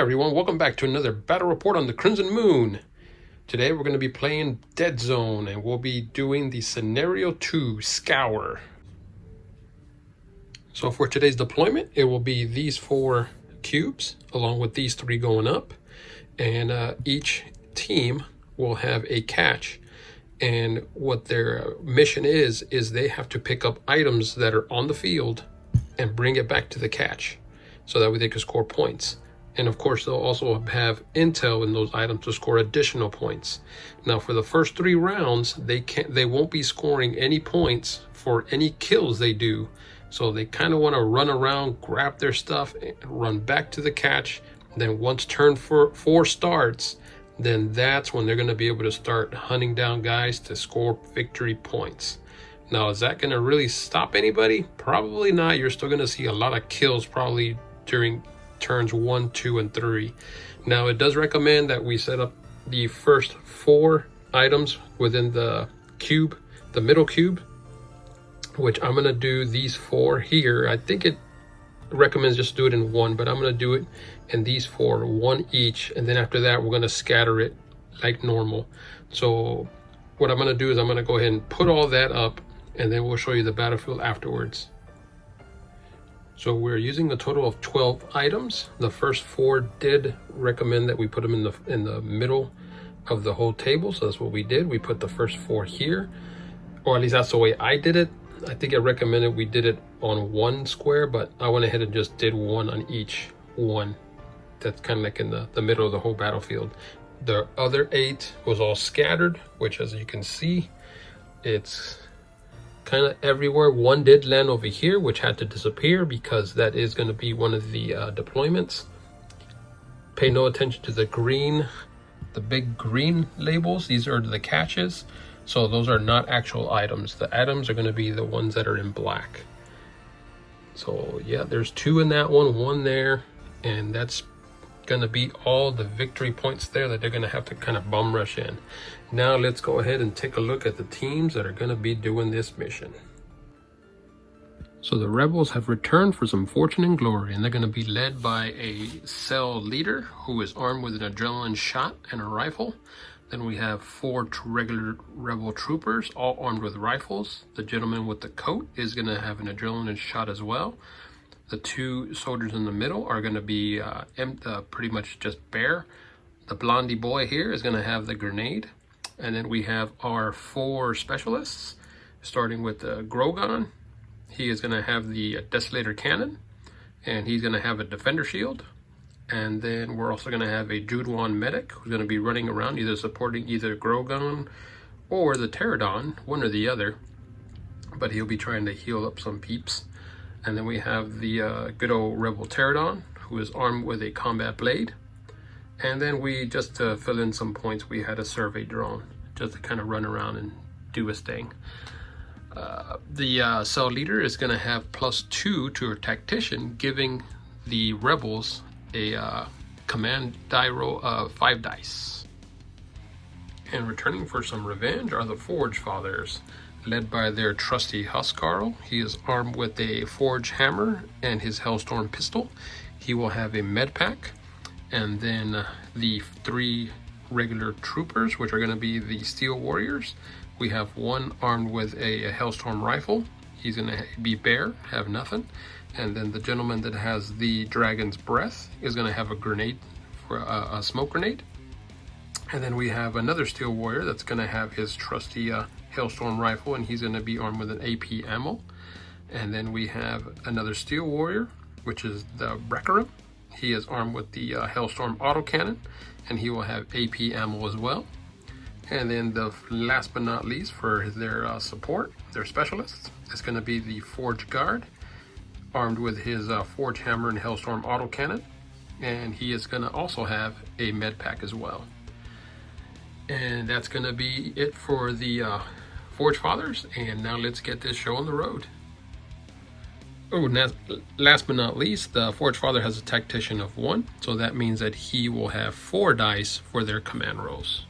everyone, welcome back to another battle report on the Crimson Moon. Today we're going to be playing Deadzone and we'll be doing the Scenario 2 Scour. So for today's deployment, it will be these 4 cubes along with these 3 going up, and each team will have a catch. And what their mission is they have to pick up items that are on the field and bring it back to the catch, so that way they can score points. And of course, they'll also have intel in those items to score additional points. Now, for the first 3 rounds, they won't be scoring any points for any kills they do. So they kind of want to run around, grab their stuff, and run back to the catch. Then once turn 4 starts, then that's when they're going to be able to start hunting down guys to score victory points. Now, is that going to really stop anybody? Probably not. You're still going to see a lot of kills probably during turns 1, 2, and 3. Now, it does recommend that we set up the first 4 items within the cube, the middle cube, which I'm going to do these 4 here. I think it recommends just do it in 1, but I'm going to do it in these 4, 1 each, and then after that we're going to scatter it like normal. So what I'm going to do is I'm going to go ahead and put all that up, and then we'll show you the battlefield afterwards. So we're using a total of 12 items. The first 4 did recommend that we put them in the middle of the whole table, so that's what we did. We put the first 4 here, or at least that's the way I did it. I think it recommended we did it on 1 square, but I went ahead and just did 1 on each one. That's kind of like in the middle of the whole battlefield. The other 8 was all scattered, which, as you can see, it's kind of everywhere. 1 did land over here, which had to disappear because that is going to be one of the deployments. Pay no attention to the green, the big green labels. These are the catches. So those are not actual items. The items are going to be the ones that are in black. So yeah, there's 2 in that one, 1 there, and that's going to be all the victory points there that they're going to have to kind of bum rush in. Now let's go ahead and take a look at the teams that are going to be doing this mission. So the Rebels have returned for some fortune and glory, and they're going to be led by a cell leader who is armed with an adrenaline shot and a rifle. Then we have 4 regular Rebel troopers, all armed with rifles. The gentleman with the coat is going to have an adrenaline shot as well. The 2 soldiers in the middle are going to be pretty much just bare. The blondie boy here is going to have the grenade. And then we have our 4 specialists, starting with Grogan. He is going to have the Desolator Cannon, and he's going to have a Defender Shield. And then we're also going to have a Judewan medic who's going to be running around either supporting either Grogan or the Pterodon, one or the other. But he'll be trying to heal up some peeps. And then we have the good old Rebel Pterodon who is armed with a combat blade. And then we, just to fill in some points, we had a survey drone just to kind of run around and do his thing. The cell leader is going to have +2 to her tactician, giving the Rebels a command die roll of 5 dice. And returning for some revenge are the ForgeFathers, led by their trusty Huskarl. He is armed with a Forge Hammer and his Hellstorm pistol. He will have a med pack. And then the 3 regular troopers, which are going to be the Steel Warriors. We have 1 armed with a Hellstorm rifle. He's going to be bare, have nothing. And then the gentleman that has the Dragon's Breath is going to have a grenade, for a smoke grenade. And then we have another Steel Warrior that's going to have his trusty Hailstorm rifle, and he's going to be armed with an AP ammo. And then we have another Steel Warrior, which is the Breckerum. He is armed with the Hailstorm autocannon, and he will have AP ammo as well. And then the last but not least, for their support, their specialists, is going to be the Forge Guard, armed with his Forge Hammer and Hailstorm autocannon, and he is going to also have a med pack as well. And that's going to be it for the ForgeFathers, and now let's get this show on the road. Oh, and last but not least, the ForgeFather has a tactician of 1, so that means that he will have 4 dice for their command rolls.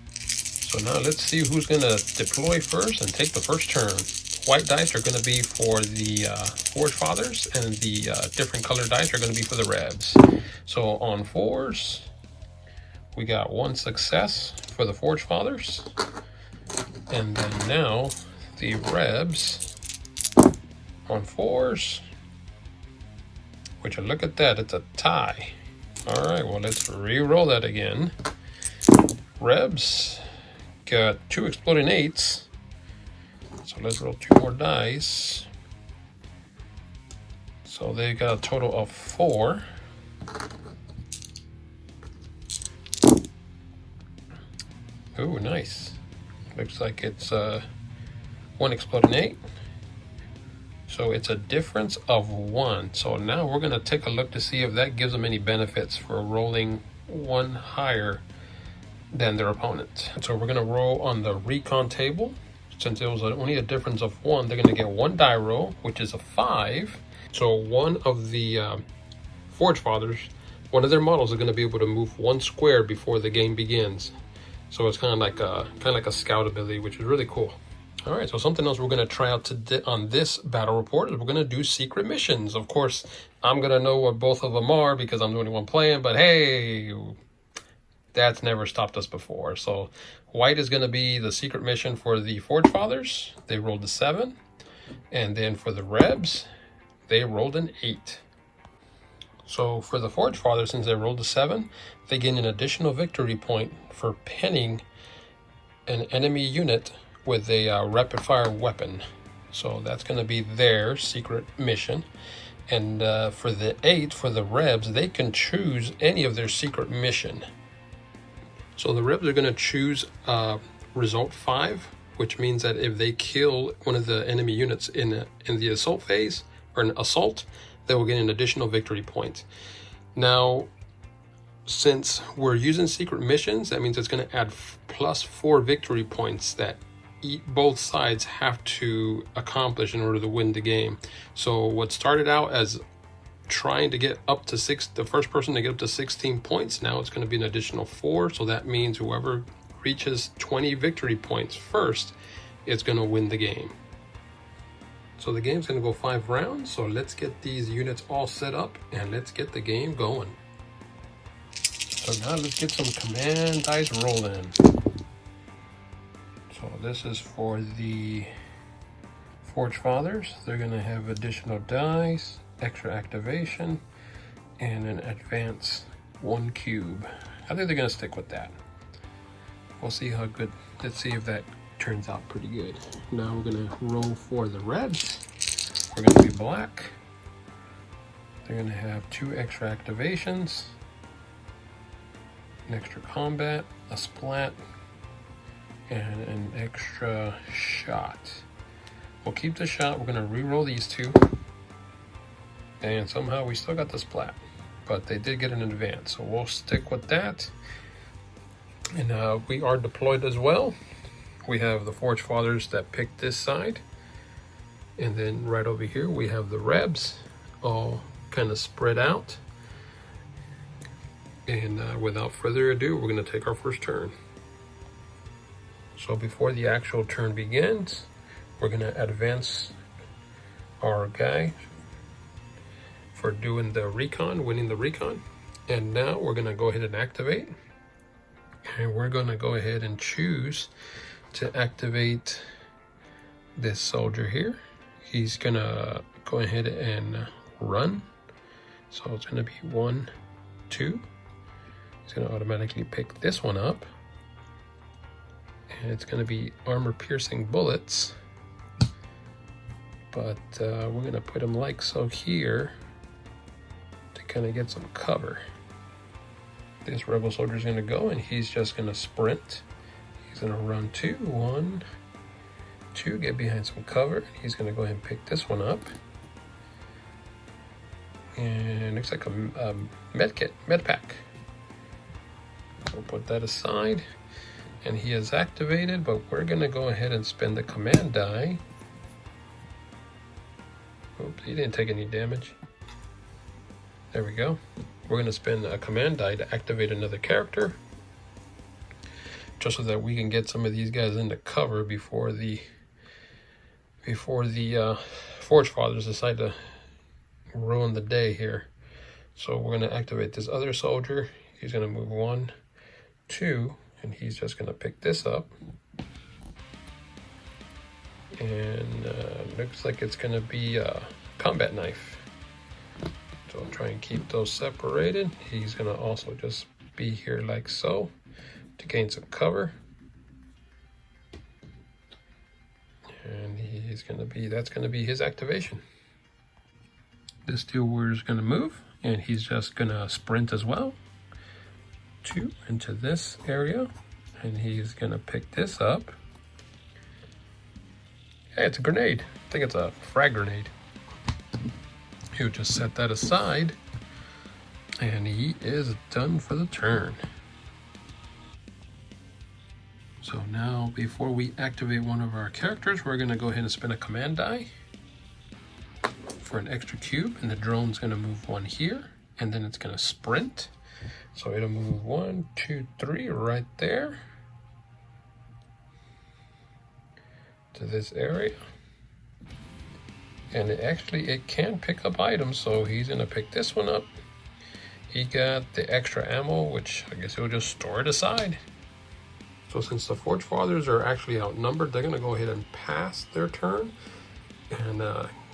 So now let's see who's going to deploy first and take the first turn. white dice are going to be for the ForgeFathers, and the different colored dice are going to be for the Rebs. So on 4s, we got 1 success for the ForgeFathers. And then now the Rebs on 4s, which look at that, it's a tie. All right, well, let's re-roll that again. Rebs got 2 exploding 8s. So let's roll 2 more dice. So they got a total of 4. Ooh, nice. Looks like it's 1 exploding 8. So it's a difference of 1. So now we're going to take a look to see if that gives them any benefits for rolling 1 higher than their opponent. So we're going to roll on the recon table. Since it was only a difference of 1, they're going to get 1 die roll, which is a 5. So one of the ForgeFathers, one of their models is going to be able to move 1 square before the game begins. So it's kind of like a scout ability, which is really cool. All right, so something else we're going to try out today on this battle report is we're going to do secret missions. Of course, I'm going to know what both of them are because I'm the only one playing, but hey, that's never stopped us before. So white is going to be the secret mission for the ForgeFathers. They rolled a 7. And then for the Rebs, they rolled an 8. So for the ForgeFathers, since they rolled a 7, they gain an additional victory point for pinning an enemy unit with a rapid fire weapon. So that's going to be their secret mission. And for the 8, for the Rebs, they can choose any of their secret mission. So the Rebs are going to choose result 5, which means that if they kill one of the enemy units in the assault phase, or an assault, they will get an additional victory point. Now, since we're using secret missions, that means it's going to add plus 4 victory points that both sides have to accomplish in order to win the game. So what started out as trying to get up to the first person to get up to 16 points, now it's going to be an additional 4. So that means whoever reaches 20 victory points first is going to win the game. So the game's going to go 5 rounds. So let's get these units all set up and let's get the game going. So now let's get some command dice rolling. So this is for the ForgeFathers. They're going to have additional dice, extra activation, and an advance 1 cube. I think they're going to stick with that. We'll see how good. Let's see if that turns out pretty good. Now we're going to roll for the Rebs. We're going to be black. They're going to have 2 extra activations, an extra combat, a splat, and an extra shot. We'll keep the shot. We're going to re-roll these 2. And somehow we still got the splat. But they did get an advance. So we'll stick with that. And we are deployed as well. We have the ForgeFathers that picked this side. And then right over here we have the Rebs all kind of spread out. And without further ado, we're going to take our first turn. So before the actual turn begins, we're going to advance our guy for doing the recon, winning the recon. And now we're going to go ahead and activate. And we're going to go ahead and choose to activate this soldier here. He's going to go ahead and run. So it's going to be 1, 2. He's going to automatically pick this one up. And it's going to be armor-piercing bullets. But we're going to put him like so here to kind of get some cover. This rebel soldier is going to go and he's just going to sprint. He's going to run 2, 1, 2, get behind some cover. He's going to go ahead and pick this one up. And it looks like a med pack. We'll put that aside. And he is activated, but we're going to go ahead and spend the command die. Oops, he didn't take any damage. There we go. We're going to spend a command die to activate another character, just so that we can get some of these guys into cover before before the ForgeFathers decide to ruin the day here. So we're going to activate this other soldier. He's going to move 1, 2, and he's just going to pick this up. And looks like it's going to be a combat knife. So I'll try and keep those separated. He's going to also just be here like so to gain some cover. And he's going to be, that's going to be his activation. This Steel Warrior is going to move, and he's just going to sprint as well. 2 into this area, and he's going to pick this up. Hey, it's a grenade. I think it's a frag grenade. He'll just set that aside, and he is done for the turn. So now, before we activate one of our characters, we're going to go ahead and spin a command die for an extra cube, and the drone's going to move 1 here, and then it's going to sprint. So it'll move 1, 2, 3 right there to this area. And it can pick up items, so he's going to pick this one up. He got the extra ammo, which I guess he'll just store it aside. So since the ForgeFathers are actually outnumbered, they're going to go ahead and pass their turn and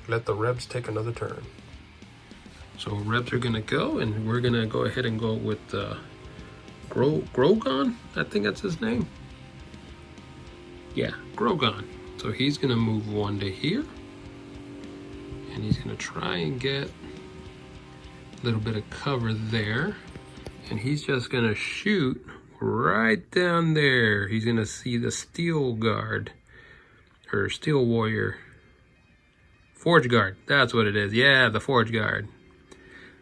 let the Rebs take another turn. So Rebs are going to go, and we're going to go ahead and go with Grogon. I think that's his name. Yeah, Grogon. So he's going to move 1 to here. And he's going to try and get a little bit of cover there. And he's just going to shoot right down there. He's going to see the Steel Guard. Or Steel Warrior. Forge Guard. That's what it is. Yeah, the Forge Guard.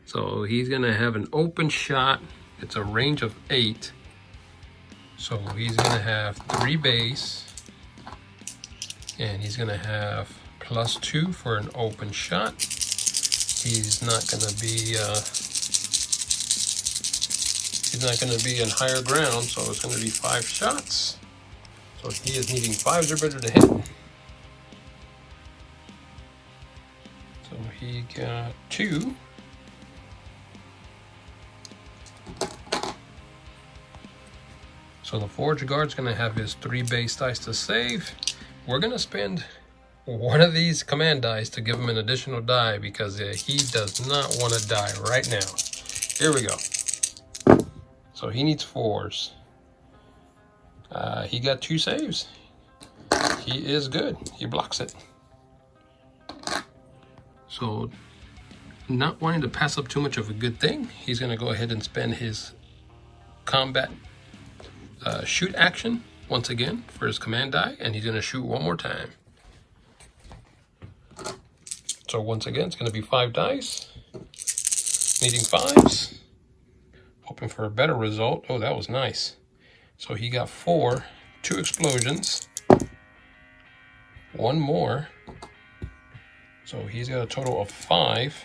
So he's going to have an open shot. It's a range of 8. So he's going to have 3 base. And he's going to have +2 for an open shot. He's not going to be in higher ground, so it's going to be 5 shots. So he is needing 5s or better to hit. So he got 2. So the Forge Guard's going to have his 3 base dice to save. We're going to spend one of these command dice to give him an additional die because he does not want to die right now. Here we go. So he needs 4s. He got 2 saves. He is good. He blocks it. So not wanting to pass up too much of a good thing, he's going to go ahead and spend his combat shoot action once again for his command die, and he's going to shoot 1 more time. So once again, it's going to be 5 dice, needing 5s, hoping for a better result. Oh, that was nice. So he got 4, 2 explosions, 1 more. So he's got a total of 5.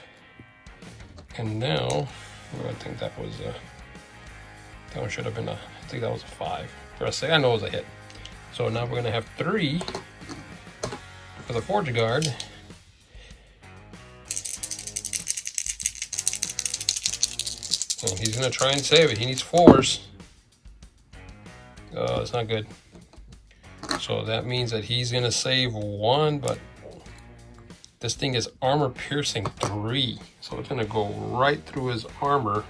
And now, well, I think that was that one should have been I think that was a 5. For a second, I know it was a hit. So now we're going to have 3 for the Forge Guard. And he's going to try and save it. He needs 4s. Oh, it's not good. So that means that he's going to save 1, but this thing is armor piercing 3. So it's going to go right through his armor.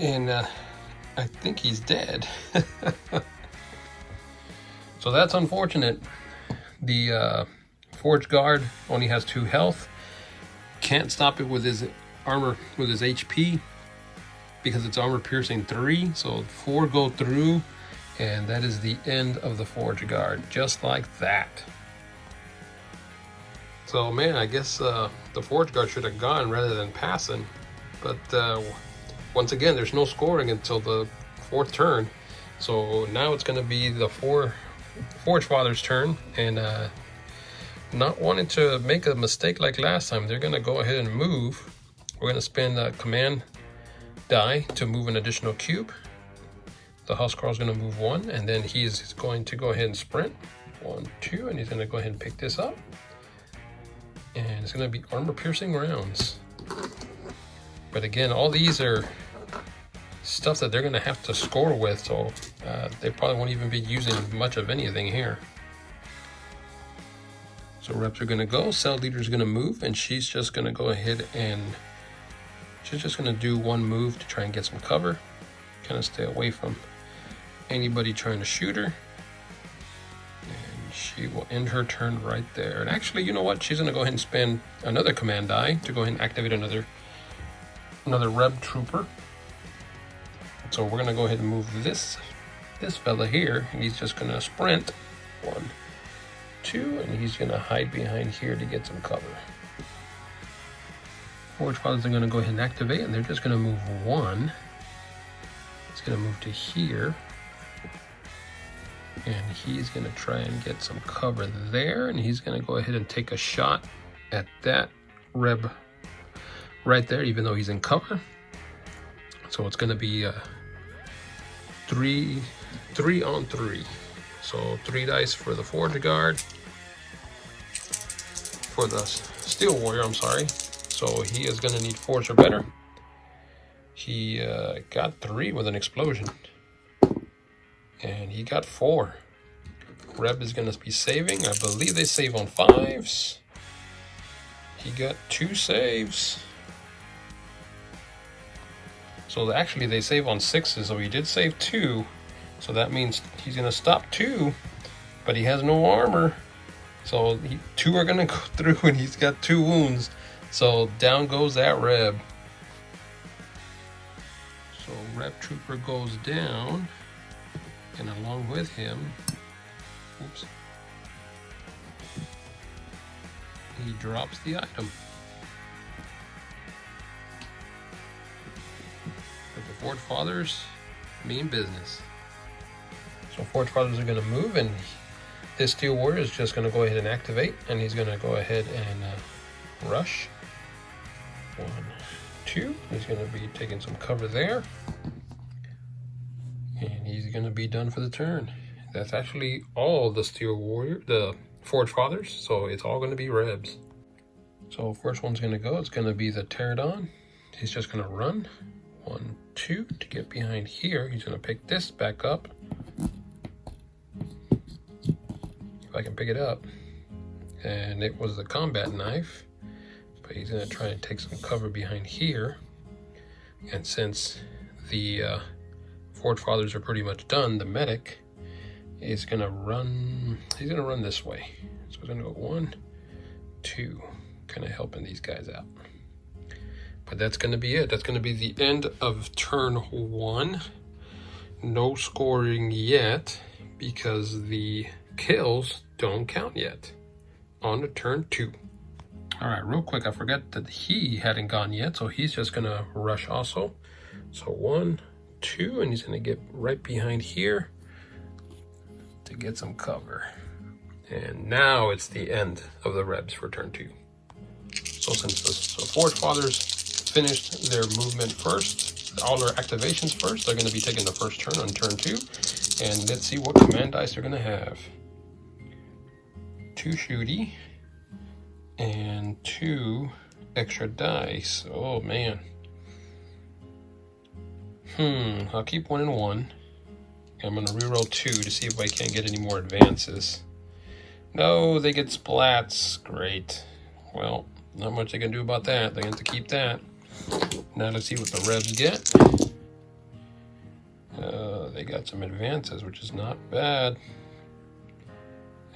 And I think he's dead. So that's unfortunate. The Forge Guard only has 2 health. Can't stop it with his armor, with his HP, because it's armor piercing 3. So 4 go through, and that is the end of the Forge Guard, just like that. So man, I guess the Forge Guard should have gone rather than passing. But once again, there's no scoring until the 4th turn. So now it's going to be the ForgeFathers' turn, and not wanting to make a mistake like last time, they're going to go ahead and move. We're going to spend a command die to move an additional cube. The Housecarl is going to move 1, and then he's going to go ahead and sprint. 1, 2, and he's gonna go ahead and pick this up. And it's gonna be armor-piercing rounds. But again, all these are stuff that they're gonna have to score with, so they probably won't even be using much of anything here. So reps are gonna go, cell leader's gonna move, and she's just gonna go ahead and she's just gonna do one move to try and get some cover. Kind of stay away from anybody trying to shoot her. And she will end her turn right there. And actually, you know what? She's gonna go ahead and spend another command die to go ahead and activate another Reb trooper. So we're gonna go ahead and move this fella here, and he's just gonna sprint 1, 2, and he's gonna hide behind here to get some cover. ForgeFathers are gonna go ahead and activate, and they're just gonna move 1. He's gonna move to here, and he's gonna try and get some cover there, and he's gonna go ahead and take a shot at that Reb right there, even though he's in cover. So it's gonna be 3 on 3. So 3 dice for the Forge Guard, for the Steel Warrior, I'm sorry. So he is gonna need Forge or better. He got 3 with an explosion. And he got 4. Reb is gonna be saving. I believe they save on 5s. He got 2 saves. So actually they save on 6s, so he did save 2. So that means he's gonna stop 2, but he has no armor. So 2 are gonna go through, and he's got 2 wounds. So down goes that Reb. So Reb Trooper goes down, and along with him, oops, he drops the item. But the ForgeFathers mean business. So ForgeFathers are going to move, and this Steel Warrior is just going to go ahead and activate, and he's going to go ahead and rush. 1, 2. He's going to be taking some cover there, and he's going to be done for the turn. That's actually all the Steel Warrior, the ForgeFathers, so it's all going to be Rebs. So first one's going to go. It's going to be the Pterodon. He's just going to run. 1, 2 to get behind here. He's going to pick this back up. If I can pick it up. And it was the combat knife. But he's going to try and take some cover behind here. And since the ForgeFathers are pretty much done, the medic is going to run. He's going to run this way. So he's going to go 1, 2. Kind of helping these guys out. But that's going to be it. That's going to be the end of turn 1. No scoring yet because the kills don't count yet. On to turn 2. All right, real quick, I forgot that he hadn't gone yet, so he's just going to rush also. So 1, 2, and he's going to get right behind here to get some cover. And now it's the end of the Rebs for turn 2. So since the ForgeFathers finished their movement first, all their activations first, they're going to be taking the first turn on turn 2. And let's see what command dice they're going to have. 2 shooty and 2 extra dice. Oh man. I'll keep 1 and 1. I'm going to reroll 2 to see if I can't get any more advances. No, they get splats. Great. Well, not much they can do about that. They have to keep that. Now let's see what the Rebs get. They got some advances, which is not bad.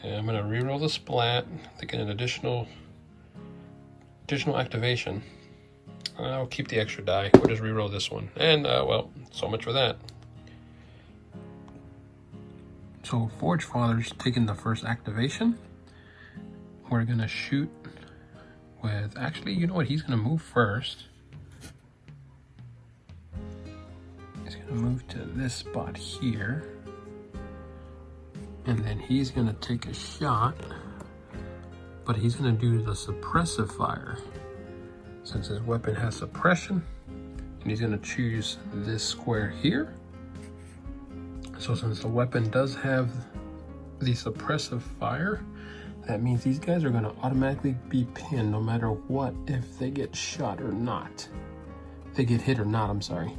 And I'm going to reroll the splat to get an additional activation. I'll keep the extra die. We'll just reroll this one. And, well, so much for that. So ForgeFathers taking the first activation. We're going to shoot with, actually, you know what? He's going to move first. He's going to move to this spot here. And then he's going to take a shot. But he's going to do the suppressive fire. Since his weapon has suppression. And he's going to choose this square here. So since the weapon does have the suppressive fire, that means these guys are going to automatically be pinned no matter what, if they get shot or not. If they get hit or not, I'm sorry.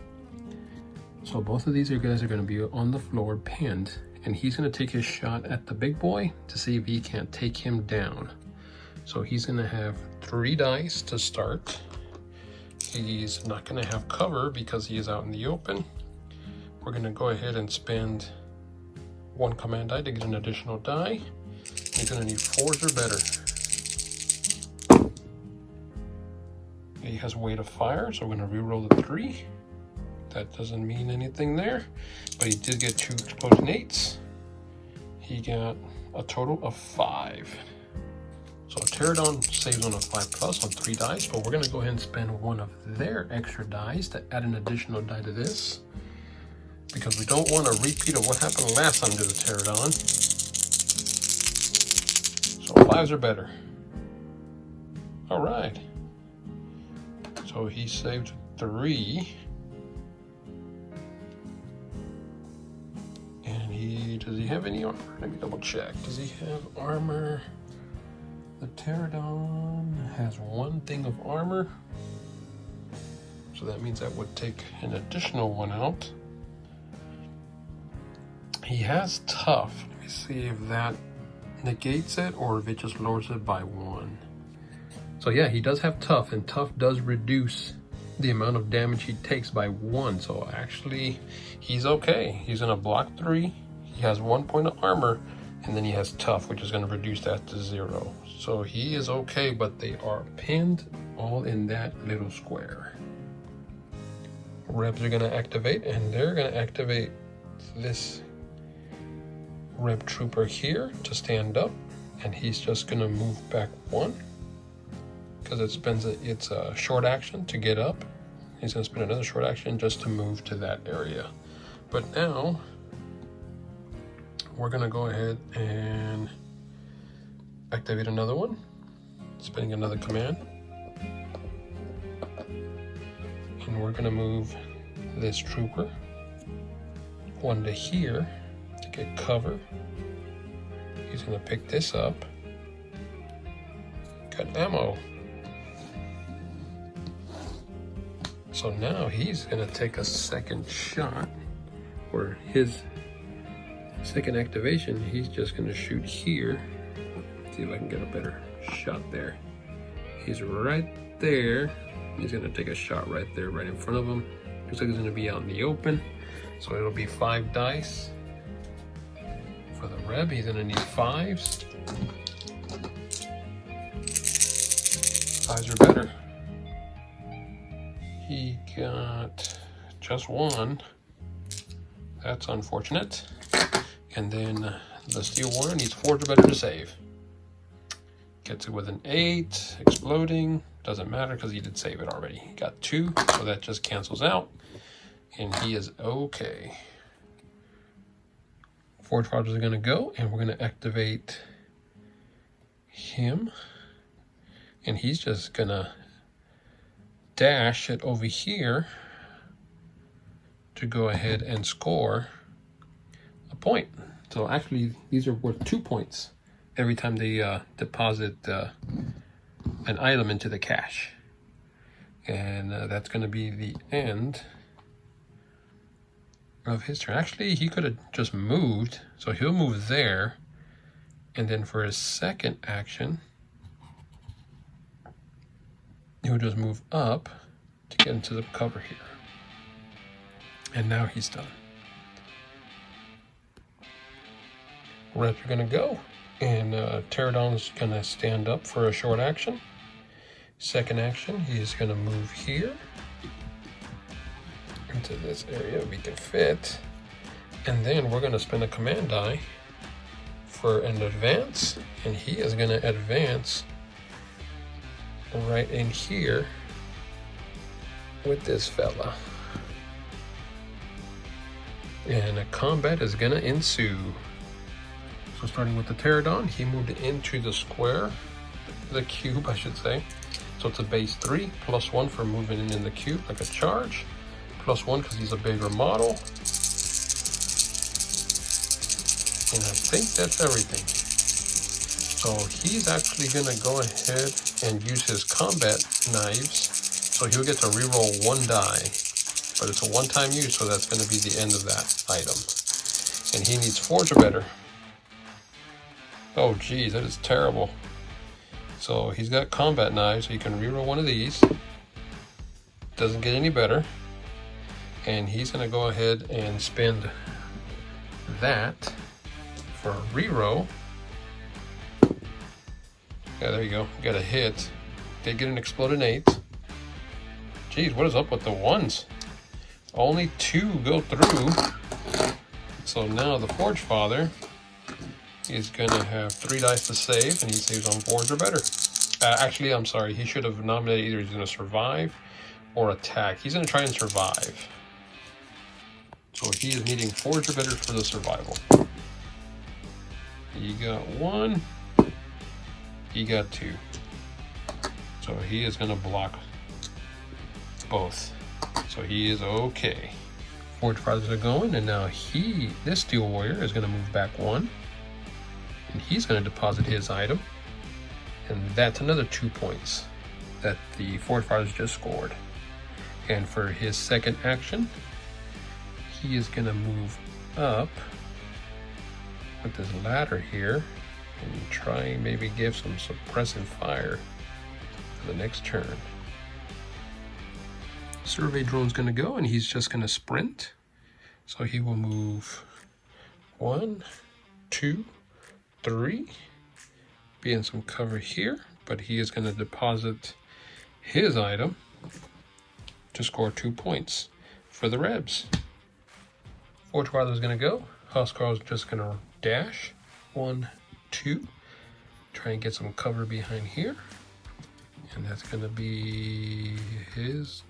So both of these guys are going to be on the floor pinned, and he's going to take his shot at the big boy to see if he can't take him down. So he's going to have 3 dice to start. He's not going to have cover because he is out in the open. We're going to go ahead and spend 1 command die to get an additional die. He's going to need 4s or better. He has weight of fire, so we're going to re-roll the 3. That doesn't mean anything there, but he did get 2 exploding 8s. He got a total of 5. So Pterodon saves on a 5+ on 3 dice, but we're going to go ahead and spend 1 of their extra dice to add an additional die to this, because we don't want a repeat of what happened last time to the Pterodon. So 5s are better. All right. So he saved 3. And does he have any armor? Let me double check. Does he have armor? The Pterodon has 1 thing of armor. So that means that would take an additional 1 out. He has tough. Let me see if that negates it or if it just lowers it by 1. So yeah, he does have tough, and tough does reduce the amount of damage he takes by 1. So actually, he's okay. He's gonna block 3. He has 1 point of armor, and then he has tough, which is gonna reduce that to 0. So he is okay, but they are pinned all in that little square. Rebs are gonna activate, and they're gonna activate this Reb Trooper here to stand up, and he's just gonna move back 1 because it's a short action to get up. He's gonna spend another short action just to move to that area. But now we're gonna go ahead and activate another one, spending another command, and we're gonna move this trooper 1 to here to get cover. He's gonna pick this up. Got ammo. So now he's gonna take a second shot, or his second activation, he's just gonna shoot here. See if I can get a better shot there. He's right there. He's gonna take a shot right there, right in front of him. Looks like he's gonna be out in the open. So it'll be 5 dice. For the Reb, he's gonna need 5s. 5s are better. He got just 1. That's unfortunate. And then the Steel Warrior needs 4s or better to save. Gets it with an 8, exploding. Doesn't matter because he did save it already. He got 2, so that just cancels out. And he is okay. ForgeFathers are gonna go, and we're gonna activate him. And he's just gonna dash it over here to go ahead and score a point. So actually, these are worth 2 points every time they deposit an item into the cache. And that's going to be the end of his turn. Actually, he could have just moved, so he'll move there, and then for his second action, he'll just move up to get into the cover here. And now he's done. Rebs are gonna go, and Pterodon's gonna stand up for a short action. Second action, he's gonna move here into this area we can fit. And then we're gonna spend a command die for an advance, and he is gonna advance right in here with this fella. And a combat is gonna ensue. So starting with the Pterodon, he moved into the square, the cube I should say. So it's a base 3, +1 for moving in the cube like a charge, +1 because he's a bigger model. And I think that's everything. So he's actually going to go ahead and use his combat knives. So he'll get to reroll 1 die. But it's a one-time use, so that's going to be the end of that item. And he needs Forge or better. Oh geez, that is terrible. So he's got combat knives, so he can reroll 1 of these. Doesn't get any better. And he's going to go ahead and spend that for a reroll. Yeah, there you go. Got a hit. Did get an exploding 8. Geez, what is up with the 1s? Only 2 go through. So now the ForgeFather is going to have 3 dice to save, and he saves on Forge or better. Actually, I'm sorry. He should have nominated either he's going to survive or attack. He's going to try and survive. So he is needing Forge or better for the survival. He got 1. He got 2. So he is going to block both. So he is okay. ForgeFathers are going, and now this Steel Warrior is going to move back 1. And he's going to deposit his item. And that's another 2 points that the ForgeFathers just scored. And for his second action, he is going to move up with this ladder here and try and maybe give some suppressive fire for the next turn. Survey drone's going to go, and he's just going to sprint. So he will move 1, 2, 3. Be in some cover here, but he is going to deposit his item to score 2 points for the Rebs. ForgeFathers is going to go. Scour is just going to dash 1, 2. Try and get some cover behind here. And that's going to be his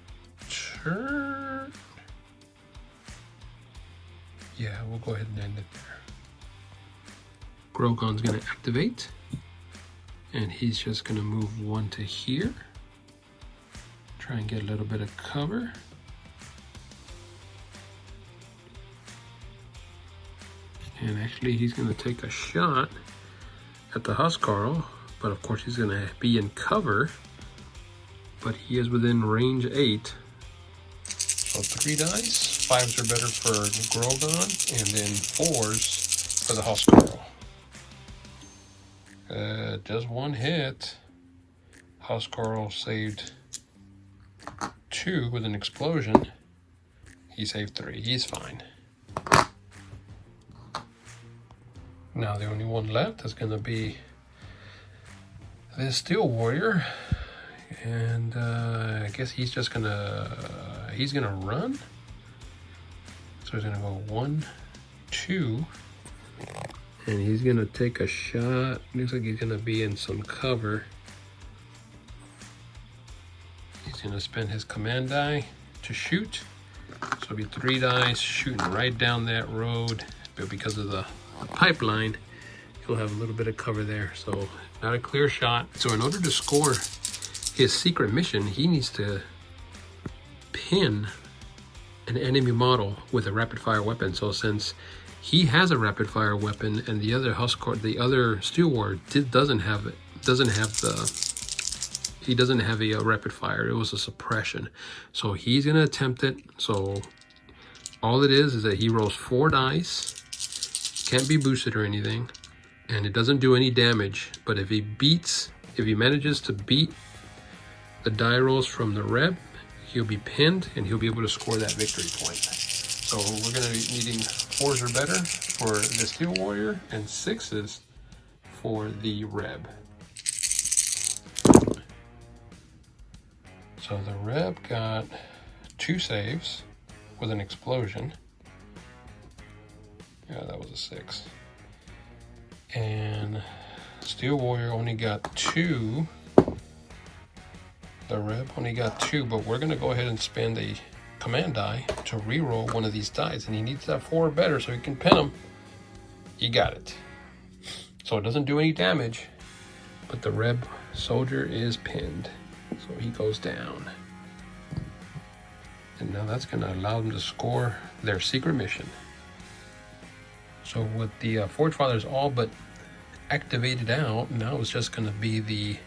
turn. Yeah, we'll go ahead and end it there. Grogon's going to activate. And he's just going to move 1 to here. Try and get a little bit of cover. And actually he's going to take a shot at the Scour, but of course he's going to be in cover. But he is within range 8. So 3 dice. 5s are better for Grogon, and then 4s for the Scour. Just 1 hit. Scour saved 2 with an explosion. He saved 3. He's fine. Now the only one left is going to be this Steel Warrior, and I guess he's just gonna run. So he's gonna go 1, 2, and he's gonna take a shot. Looks like he's gonna be in some cover. He's gonna spend his command die to shoot. So it'll be 3 dice shooting right down that road, but because of the pipeline, he'll have a little bit of cover there, so not a clear shot. So in order to score his secret mission, he needs to pin an enemy model with a rapid fire weapon. So since he has a rapid fire weapon and the other Steel Warrior doesn't have a rapid fire, it was a suppression. So he's gonna attempt it. So all it is that he rolls 4 dice. Can't be boosted or anything, and it doesn't do any damage. But if he manages to beat the die rolls from the Reb, he'll be pinned and he'll be able to score that victory point. So we're going to be needing 4s or better for the Steel Warrior and 6s for the Reb. So the Reb got 2 saves with an explosion. Yeah, that was a 6. And Steel Warrior only got 2. The Reb only got 2, but we're going to go ahead and spend a command die to reroll 1 of these dice. And he needs that 4 or better so he can pin him. He got it. So it doesn't do any damage, but the Reb soldier is pinned. So he goes down. And now that's going to allow them to score their secret mission. So with the ForgeFathers all but activated out, now it's just going to be the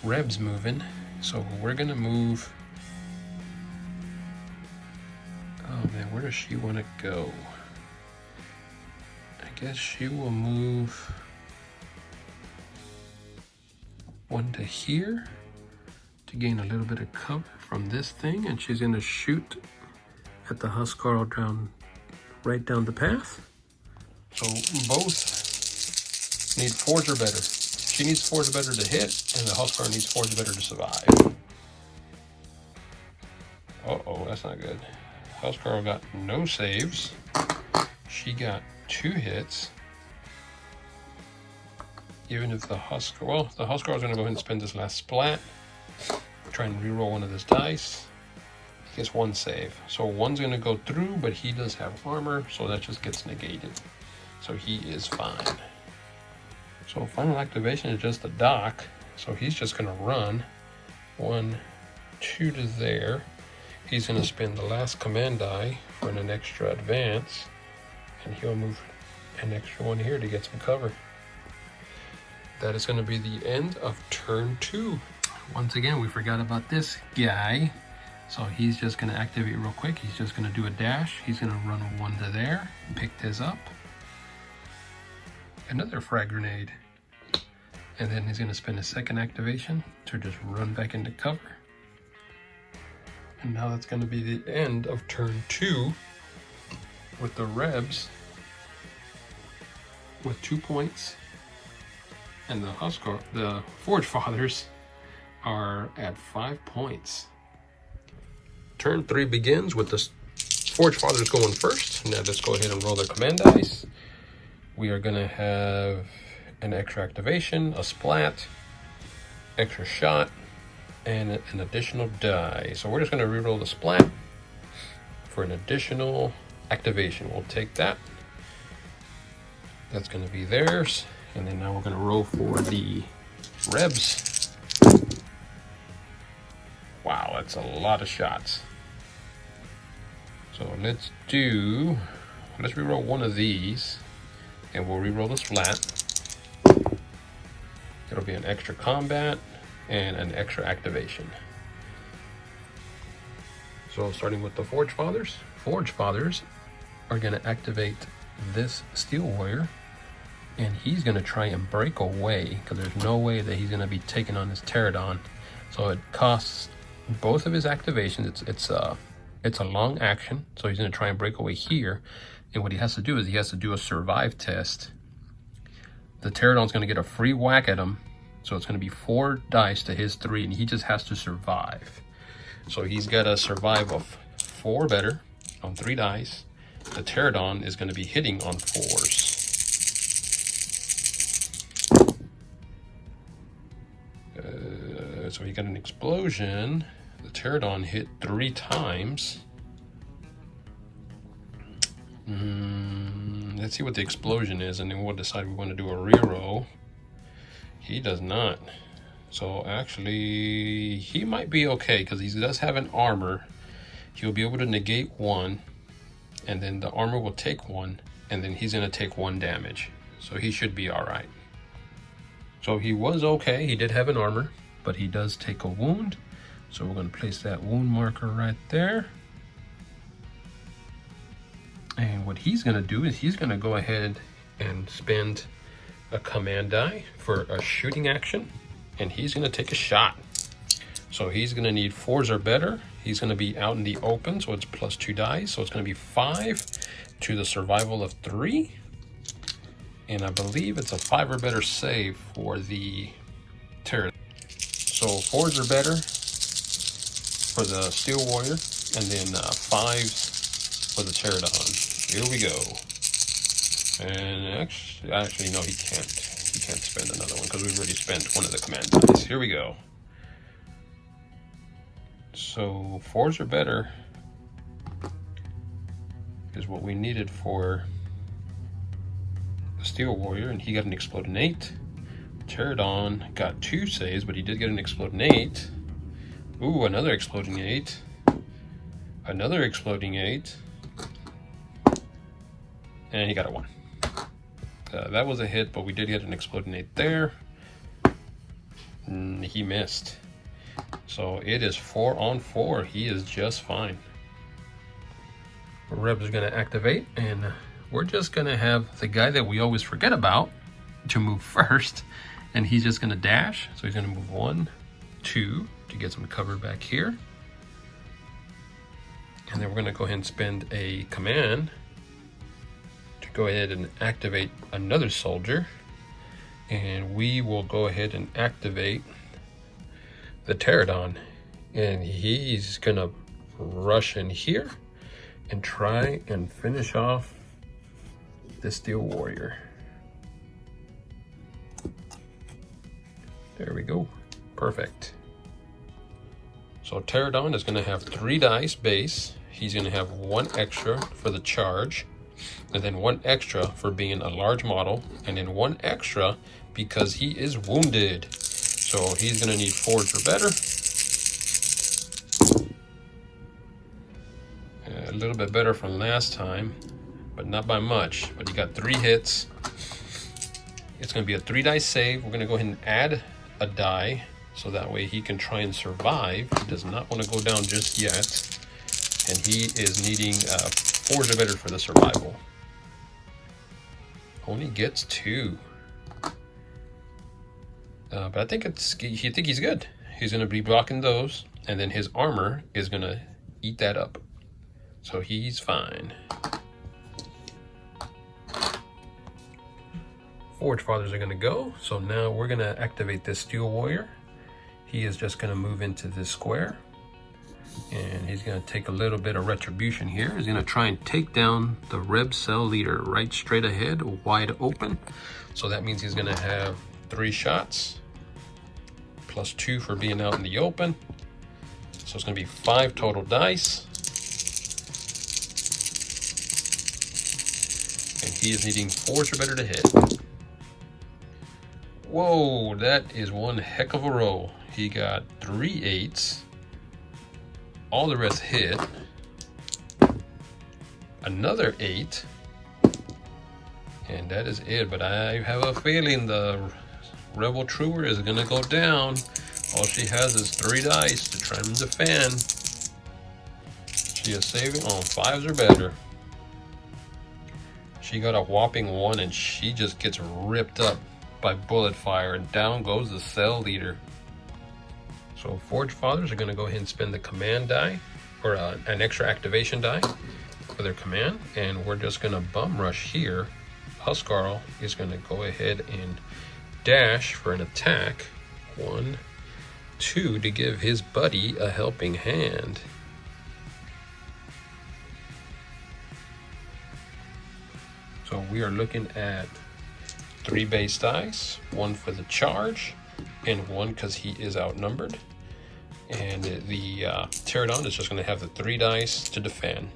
Rebs moving. So we're going to move. Oh man, where does she want to go? I guess she will move one to here to gain a little bit of cover from this thing, and she's going to shoot at the Scour down right down the path. So both need Forge or better. She needs Forge or better to hit, and the Scour needs Forge or better to survive. Uh-oh, that's not good. Scour got no saves. She got 2 hits. Even if the Scour, well, the Scour is going to go ahead and spend this last splat. Try and reroll one of his dice. He gets 1 save. So 1's going to go through, but he does have armor, so that just gets negated. So he is fine. So final activation is just a dock. So he's just going to run 1, 2 to there. He's going to spend the last command die for an extra advance, and he'll move an extra 1 here to get some cover. That is going to be the end of turn 2. Once again, we forgot about this guy. So he's just going to activate real quick. He's just going to do a dash. He's going to run 1 to there, pick this up. Another frag grenade. And then he's going to spend a second activation to just run back into cover. And now that's going to be the end of turn 2 with the Rebs with 2 points. And the ForgeFathers are at 5 points. Turn 3 begins with the ForgeFathers going first. Now let's go ahead and roll their command dice. We are going to have an extra activation, a splat, extra shot, and an additional die. So we're just going to reroll the splat for an additional activation. We'll take that. That's going to be theirs. And then now we're going to roll for the Rebs. Wow, that's a lot of shots. So let's reroll 1 of these, and we'll reroll the splat. It'll be an extra combat and an extra activation. So starting with the ForgeFathers. ForgeFathers are going to activate this Steel Warrior, and he's going to try and break away because there's no way that he's going to be taking on his Pterodon. So it costs both of his activations. It's a long action, so he's going to try and break away here. And what he has to do is he has to do a survive test. The Pterodon's going to get a free whack at him, so it's going to be 4 dice to his 3, and he just has to survive. So he's got a survive of 4 better on 3 dice. The Pterodon is going to be hitting on 4s. So he got an explosion. The Pterodon hit 3 times. Let's see what the explosion is, and then we'll decide we want to do a reroll. He does not. So actually, he might be okay because he does have an armor. He'll be able to negate 1, and then the armor will take 1, and then he's going to take 1 damage. So he should be all right. So he was okay. He did have an armor, but he does take a wound. So we're going to place that wound marker right there. And what he's going to do is he's going to go ahead and spend a command die for a shooting action, and he's going to take a shot. So he's going to need 4s or better. He's going to be out in the open, so it's plus 2 dice. So it's going to be 5 to the survival of 3. And I believe it's a 5 or better save for the Pterodon. So 4s or better for the Steel Warrior, and then 5s for the Pterodon. Here we go. And actually no, he can't. He can't spend another one because we've already spent 1 of the command dice. Here we go. So 4s or better is what we needed for the Steel Warrior, and he got an Exploding 8. Pterodon got 2 saves, but he did get an Exploding 8. Ooh, another Exploding 8. Another Exploding 8. And he got a 1. that was a hit, but we did get an exploding 8 there. He missed. So it is 4 on 4. He is just fine. Rebs are going to activate, and we're just going to have the guy that we always forget about to move first, and he's just going to dash. So he's going to move 1, 2 to get some cover back here. And then we're going to go ahead and spend a command to go ahead and activate another soldier. And we will go ahead and activate the Deadzone. And he's going to rush in here and try and finish off the Steel Warrior. There we go. Perfect. So Deadzone is going to have 3 dice base. He's going to have 1 extra for the charge, and then 1 extra for being a large model, and then 1 extra because he is wounded. So he's going to need Forge or better. A little bit better from last time, but not by much. But he got 3 hits. It's going to be a 3 dice save. We're going to go ahead and add a die, so that way he can try and survive. He does not want to go down just yet. And he is needing Forge or better for the survival. Only gets 2. But I think he's good. He's going to be blocking those, and then his armor is going to eat that up. So he's fine. ForgeFathers are going to go. So now we're going to activate this Steel Warrior. He is just going to move into this square. And he's going to take a little bit of retribution here. He's going to try and take down the Reb cell leader right straight ahead, wide open. So that means he's going to have 3 shots, plus 2 for being out in the open. So it's going to be 5 total dice. And he is needing Forge or better to hit. Whoa, that is one heck of a roll. He got 3 8s. All the rest hit. Another 8. And that is it. But I have a feeling the Rebel Trooper is going to go down. All she has is 3 dice to try and defend. She is saving on 5s or better. She got a whopping 1, and she just gets ripped up by bullet fire, and down goes the cell leader. So ForgeFathers are going to go ahead and spend the command die, or an extra activation die for their command, and we're just going to bum rush here. Scour is going to go ahead and dash for an attack. 1, 2 to give his buddy a helping hand. So we are looking at 3 base dice, 1 for the charge, and 1 because he is outnumbered. And the Deadzone is just going to have the 3 dice to defend.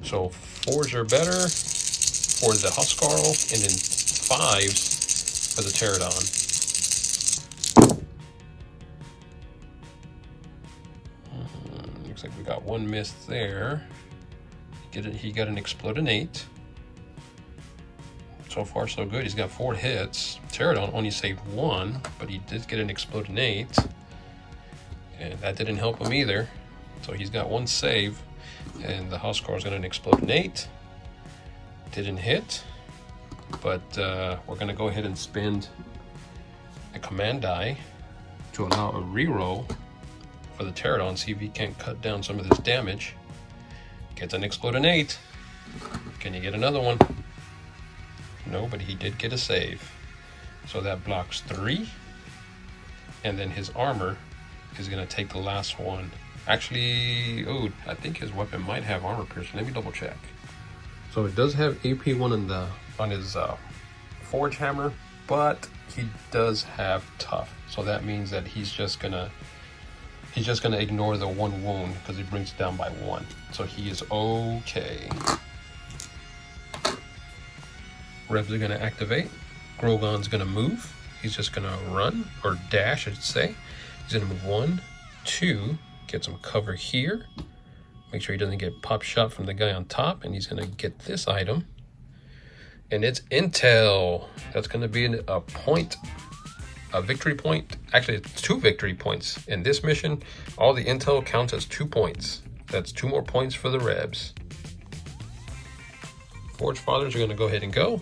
So 4s or better for the Scour, and then 5s for the Deadzone. Looks like we got 1 miss there. He got an exploding 8. So far so good. He's got 4 hits. Deadzone only saved 1, but he did get an exploding 8. And that didn't help him either. So he's got 1 save. And the Scour's got an exploding 8. Didn't hit. But we're going to go ahead and spend a command die to allow a reroll for the Deadzone. See if he can't cut down some of this damage. Gets an exploding 8. Can you get another one? No, but he did get a save. So that blocks 3. And then his armor is going to take the last one. Actually, oh, I think his weapon might have armor piercing. Let me double check. So it does have AP1 on his forge hammer, but he does have tough. So that means that he's just gonna ignore the 1 wound because he brings it down by 1. So he is okay. Rebs are going to activate. Grogon's going to move. He's just going to run, or dash, I should say. He's going to move 1, 2, get some cover here. Make sure he doesn't get pop shot from the guy on top, and he's going to get this item. And it's intel. That's going to be a point, a victory point. Actually, it's 2 victory points. In this mission, all the intel counts as 2 points. That's 2 more points for the Rebs. ForgeFathers are going to go ahead and go.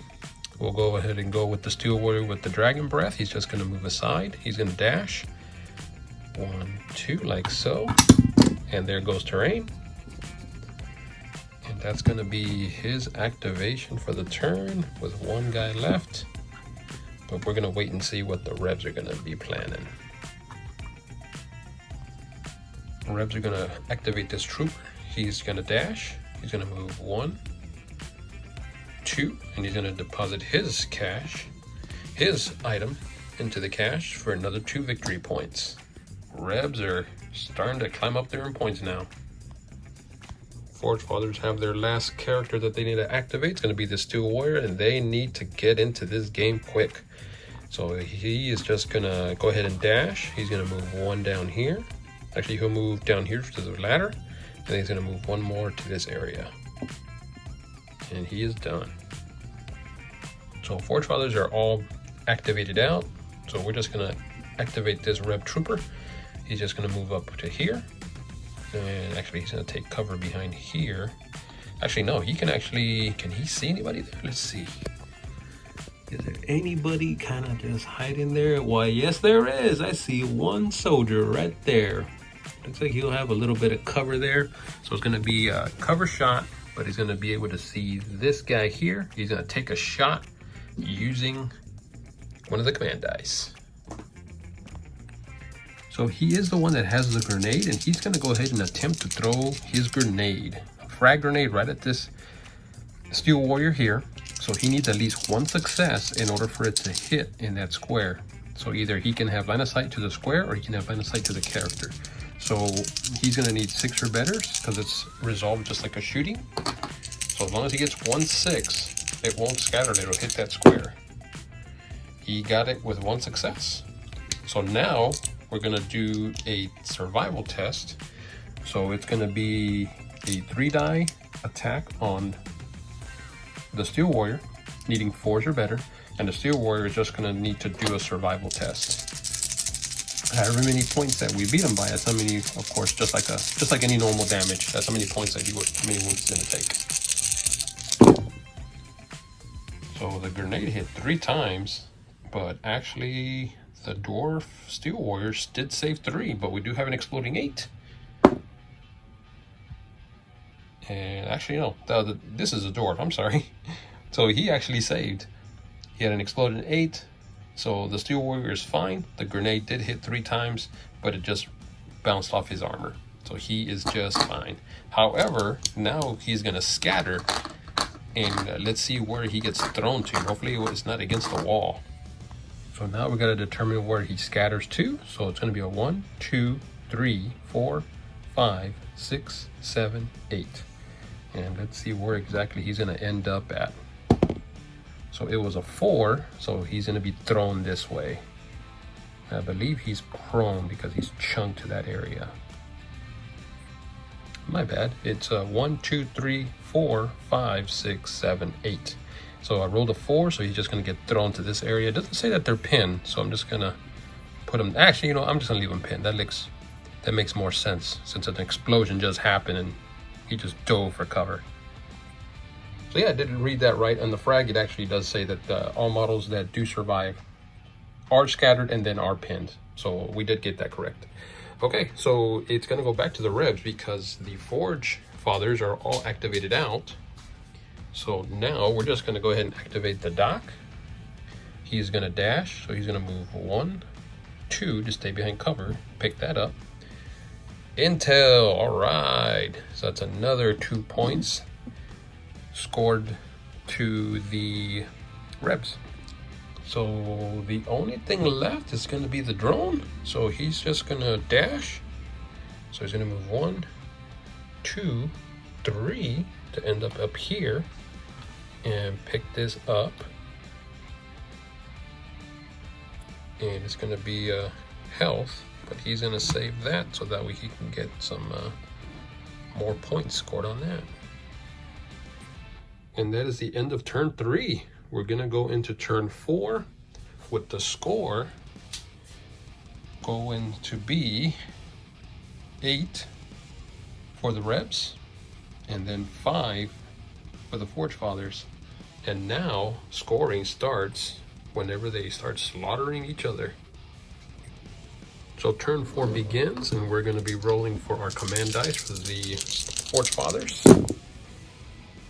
We'll go ahead and go with the Steel Warrior with the Dragon Breath. He's just going to move aside. He's going to dash. 1, 2, like so. And there goes terrain. And that's going to be his activation for the turn with 1 guy left. But we're going to wait and see what the Rebs are going to be planning. The Rebs are going to activate this trooper. He's going to dash. He's going to move 1, 2, and he's going to deposit his cash, his item, into the cache for another 2 victory points. Rebs are starting to climb up there in points now. ForgeFathers have their last character that they need to activate. It's going to be the Steel Warrior, and they need to get into this game quick. So he is just going to go ahead and dash. He's going to move 1 down here. Actually, he'll move down here to the ladder, and then he's going to move 1 more to this area. And he is done. So ForgeFathers are all activated out. So we're just going to activate this Reb Trooper. He's just going to move up to here. And actually, he's going to take cover behind here. Actually, no, he can actually... Can he see anybody there? Let's see. Is there anybody kind of just hiding there? Why, yes, there is. I see 1 soldier right there. Looks like he'll have a little bit of cover there. So it's going to be a cover shot, but he's going to be able to see this guy here. He's going to take a shot using one of the command dice. So he is the one that has the grenade, and he's going to go ahead and attempt to throw his grenade, a frag grenade, right at this Steel Warrior here. So he needs at least 1 success in order for it to hit in that square. So either he can have line of sight to the square, or he can have line of sight to the character. So he's going to need 6 or better because it's resolved just like a shooting. So as long as he gets 1 6, it won't scatter, it'll hit that square. He got it with 1 success. So now we're going to do a survival test. So it's going to be a 3-die attack on the Steel Warrior, needing 4s or better, and the Steel Warrior is just going to need to do a survival test. However many points that we beat him by, that's how many, of course, just like any normal damage, that's how many points that how many wounds he's going to take. So the grenade hit 3 times, but actually the Dwarf Steel Warriors did save 3, but we do have an exploding 8. And actually, no, this is a Dwarf, I'm sorry. So he actually saved. He had an exploding 8, so the Steel Warrior is fine. The grenade did hit 3 times, but it just bounced off his armor. So he is just fine. However, now he's going to scatter, and let's see where he gets thrown to. Hopefully it's not against the wall. So now we got to determine where he scatters to. So it's going to be a 1, 2, 3, 4, 5, 6, 7, 8. And let's see where exactly he's going to end up at. So it was a 4, so he's going to be thrown this way. I believe he's prone because he's chunked to that area. My bad. It's a 1, 2, 3, 4, 5, 6, 7, 8. So I rolled a 4, so he's just going to get thrown to this area. It doesn't say that they're pinned, so I'm just going to put him... Actually, you know, I'm just going to leave him pinned. That makes more sense since an explosion just happened and he just dove for cover. So yeah, I didn't read that right. On the frag, it actually does say that all models that do survive are scattered and then are pinned. So we did get that correct. Okay, so it's going to go back to the Rebs because the ForgeFathers are all activated out. So now we're just going to go ahead and activate the dock. He's going to dash, so he's going to move 1, 2 to stay behind cover. Pick that up. Intel, all right. So that's another 2 points scored to the Rebs. So the only thing left is going to be the drone. So he's just going to dash. So he's going to move 1, 2, 3 to end up here and pick this up. And it's going to be health, but he's going to save that so that way he can get some more points scored on that. And that is the end of turn 3. we're gonna go into turn 4 with the score going to be 8 for the Rebs and then 5 for the ForgeFathers. And now scoring starts whenever they start slaughtering each other. So turn 4 begins, and we're going to be rolling for our command dice for the ForgeFathers.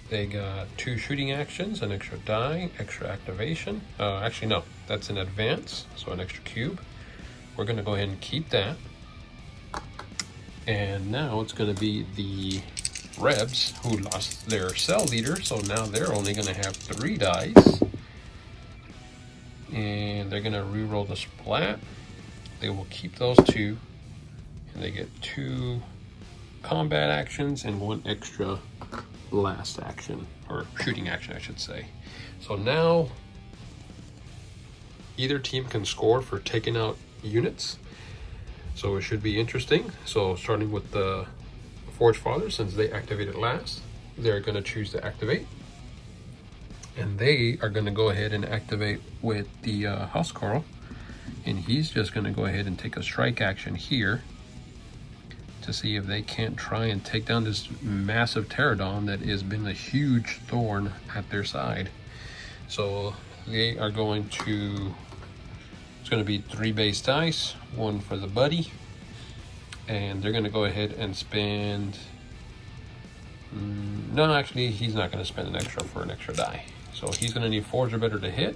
They got 2 shooting actions, an extra die, extra activation. Actually, no, that's in advance, so an extra cube. We're going to go ahead and keep that. And now it's going to be the Rebs who lost their cell leader, so now they're only going to have 3 dice. And they're going to re-roll the splat. They will keep those 2, and they get 2 combat actions and 1 extra blast action, or shooting action I should say. So now either team can score for taking out units, so it should be interesting. So starting with the ForgeFathers, since they activated last, they're going to choose to activate, and they are going to go ahead and activate with the Scour. And he's just going to go ahead and take a strike action here to see if they can't try and take down this massive Pterodon that has been a huge thorn at their side. So they are going to, it's going to be 3 base dice, 1 for the buddy. And they're going to go ahead and spend, no, actually he's not going to spend an extra for an extra die. So he's going to need 4s or better to hit.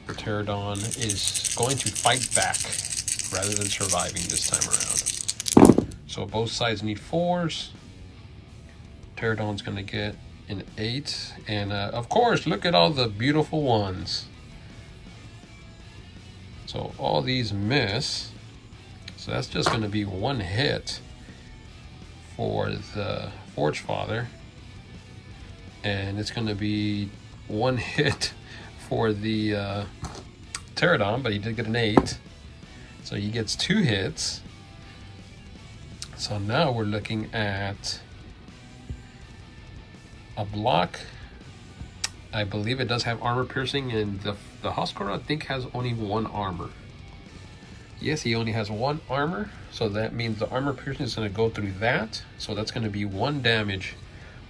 The Pterodon is going to fight back rather than surviving this time around. So both sides need 4s. Pterodon's going to get an 8. And of course, look at all the beautiful ones. So all these miss. So that's just going to be 1 hit for the ForgeFather. And it's going to be 1 hit for the Pterodon, but he did get an 8, so he gets 2 hits. So now we're looking at a block. I believe it does have armor piercing, and the Scour I think has only 1 armor. Yes, he only has 1 armor, so that means the armor piercing is going to go through that. So that's going to be 1 damage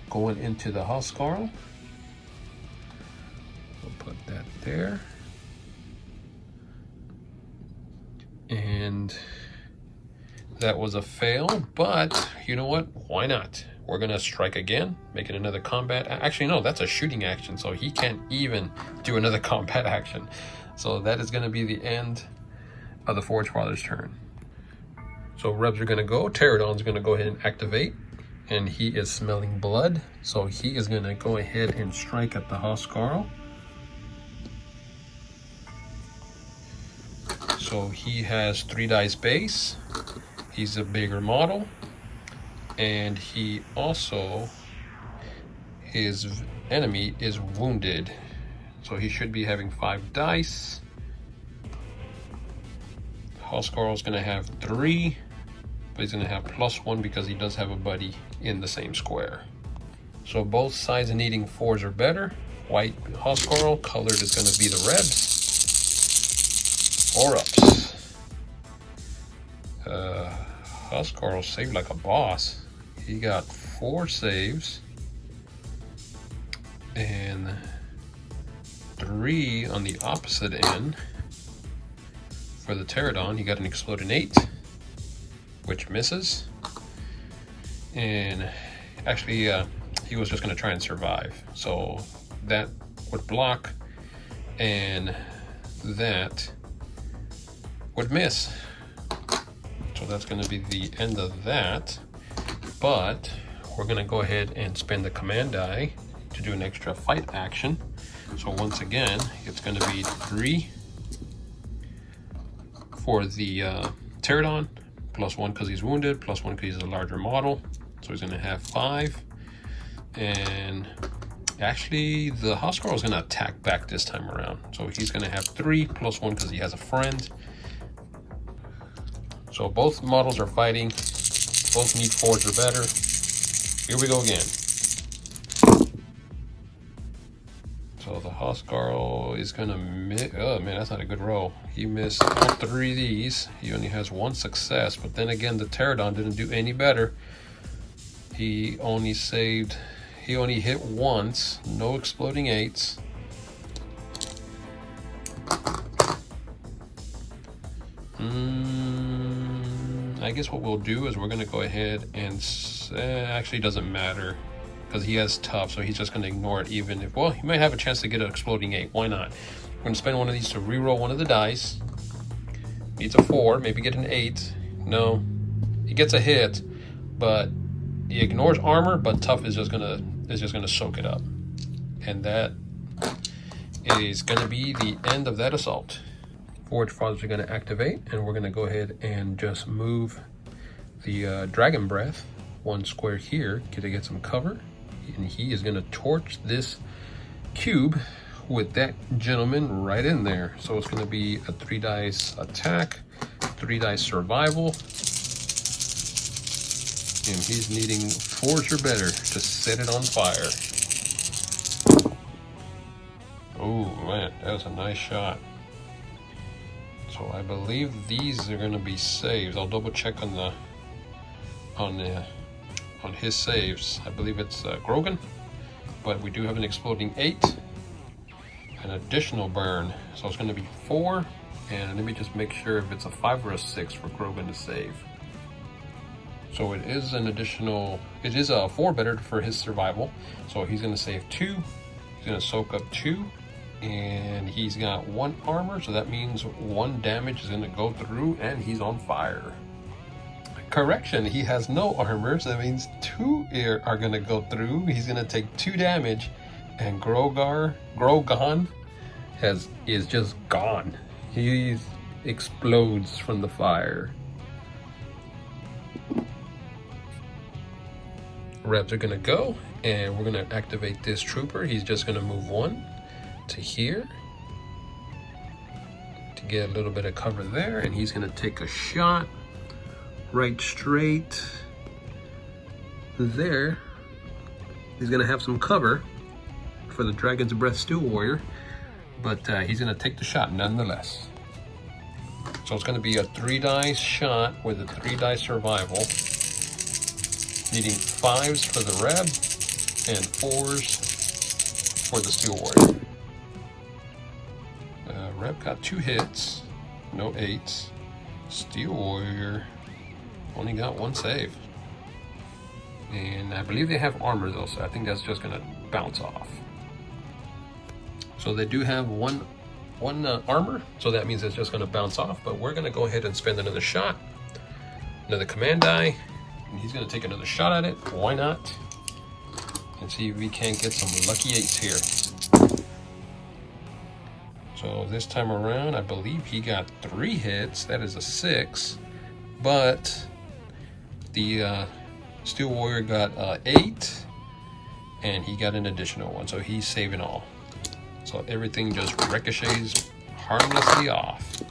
going into the Scour. Put that there. And that was a fail, but you know what? Why not? We're gonna strike again, making another combat. Actually, no, that's a shooting action, so he can't even do another combat action. So that is gonna be the end of the ForgeFathers' turn. So Rebs are gonna go. Pterodon's gonna go ahead and activate, and he is smelling blood. So he is gonna go ahead and strike at the Scour. So he has 3 dice base. He's a bigger model. And he also, his enemy is wounded. So he should be having 5 dice. Scour is going to have 3, but he's going to have +1 because he does have a buddy in the same square. So both sides are needing 4s or better. White Scour, colored is going to be the Rebs. 4-ups. Scour saved like a boss. He got 4 saves and 3 on the opposite end. For the Pterodon, he got an exploding 8, which misses. And actually, he was just going to try and survive. So that would block, and that would miss. So that's going to be the end of that. But we're going to go ahead and spend the command die to do an extra fight action. So once again, it's going to be 3 for the Pterodon, +1 because he's wounded, +1 because he's a larger model. So he's going to have 5. And actually, the Scour is going to attack back this time around. So he's going to have 3 +1 because he has a friend. So both models are fighting. Both need 4s or better. Here we go again. So the Scour is gonna miss. Oh man, that's not a good roll. He missed all 3 of these. He only has 1 success, but then again, the Pterodon didn't do any better. He only hit once, no exploding 8s. I guess what we'll do is we're gonna go ahead and actually it doesn't matter because he has tough, so he's just gonna ignore it even if, well, he might have a chance to get an exploding 8. Why not? We're gonna spend one of these to re-roll one of the dice. Needs a 4, maybe get an 8. No, he gets a hit, but he ignores armor, but tough is just gonna soak it up, and that is gonna be the end of that assault. ForgeFathers are gonna activate, and we're gonna go ahead and just move the Dragon Breath 1 square here to get some cover, and he is gonna torch this cube with that gentleman right in there. So it's gonna be a 3 dice attack, 3 dice survival, and he's needing Forge or better to set it on fire. Oh man, that was a nice shot. So I believe these are going to be saves. I'll double check on his saves. I believe it's Grogan, but we do have an exploding 8, an additional burn. So it's going to be 4, and let me just make sure if it's a 5 or a 6 for Grogan to save. So it is an additional, it is a 4 better for his survival. So he's going to save 2. He's going to soak up 2. And he's got 1 armor, so that means 1 damage is going to go through, and he's on fire. Correction, he has no armor, so that means 2 are going to go through. He's going to take 2 damage, and Grogan is just gone. He explodes from the fire. Rebs are going to go, and we're going to activate this trooper. He's just going to move 1 to here to get a little bit of cover there, and he's going to take a shot right straight there. He's going to have some cover for the Dragon's Breath Steel Warrior, but he's going to take the shot nonetheless. So it's going to be a 3 dice shot with a 3 dice survival, needing 5s for the Reb and 4s for the Steel Warrior. Reb got 2 hits, no 8s. Steel Warrior only got 1 save. And I believe they have armor though, so I think that's just gonna bounce off. So they do have one armor, so that means it's just gonna bounce off, but we're gonna go ahead and spend another shot, another command die, and he's gonna take another shot at it. Why not? And see if we can't get some lucky 8s here. So this time around, I believe he got 3 hits. That is a 6. But the Steel Warrior got 8, and he got an additional 1. So he's saving all. So everything just ricochets harmlessly off.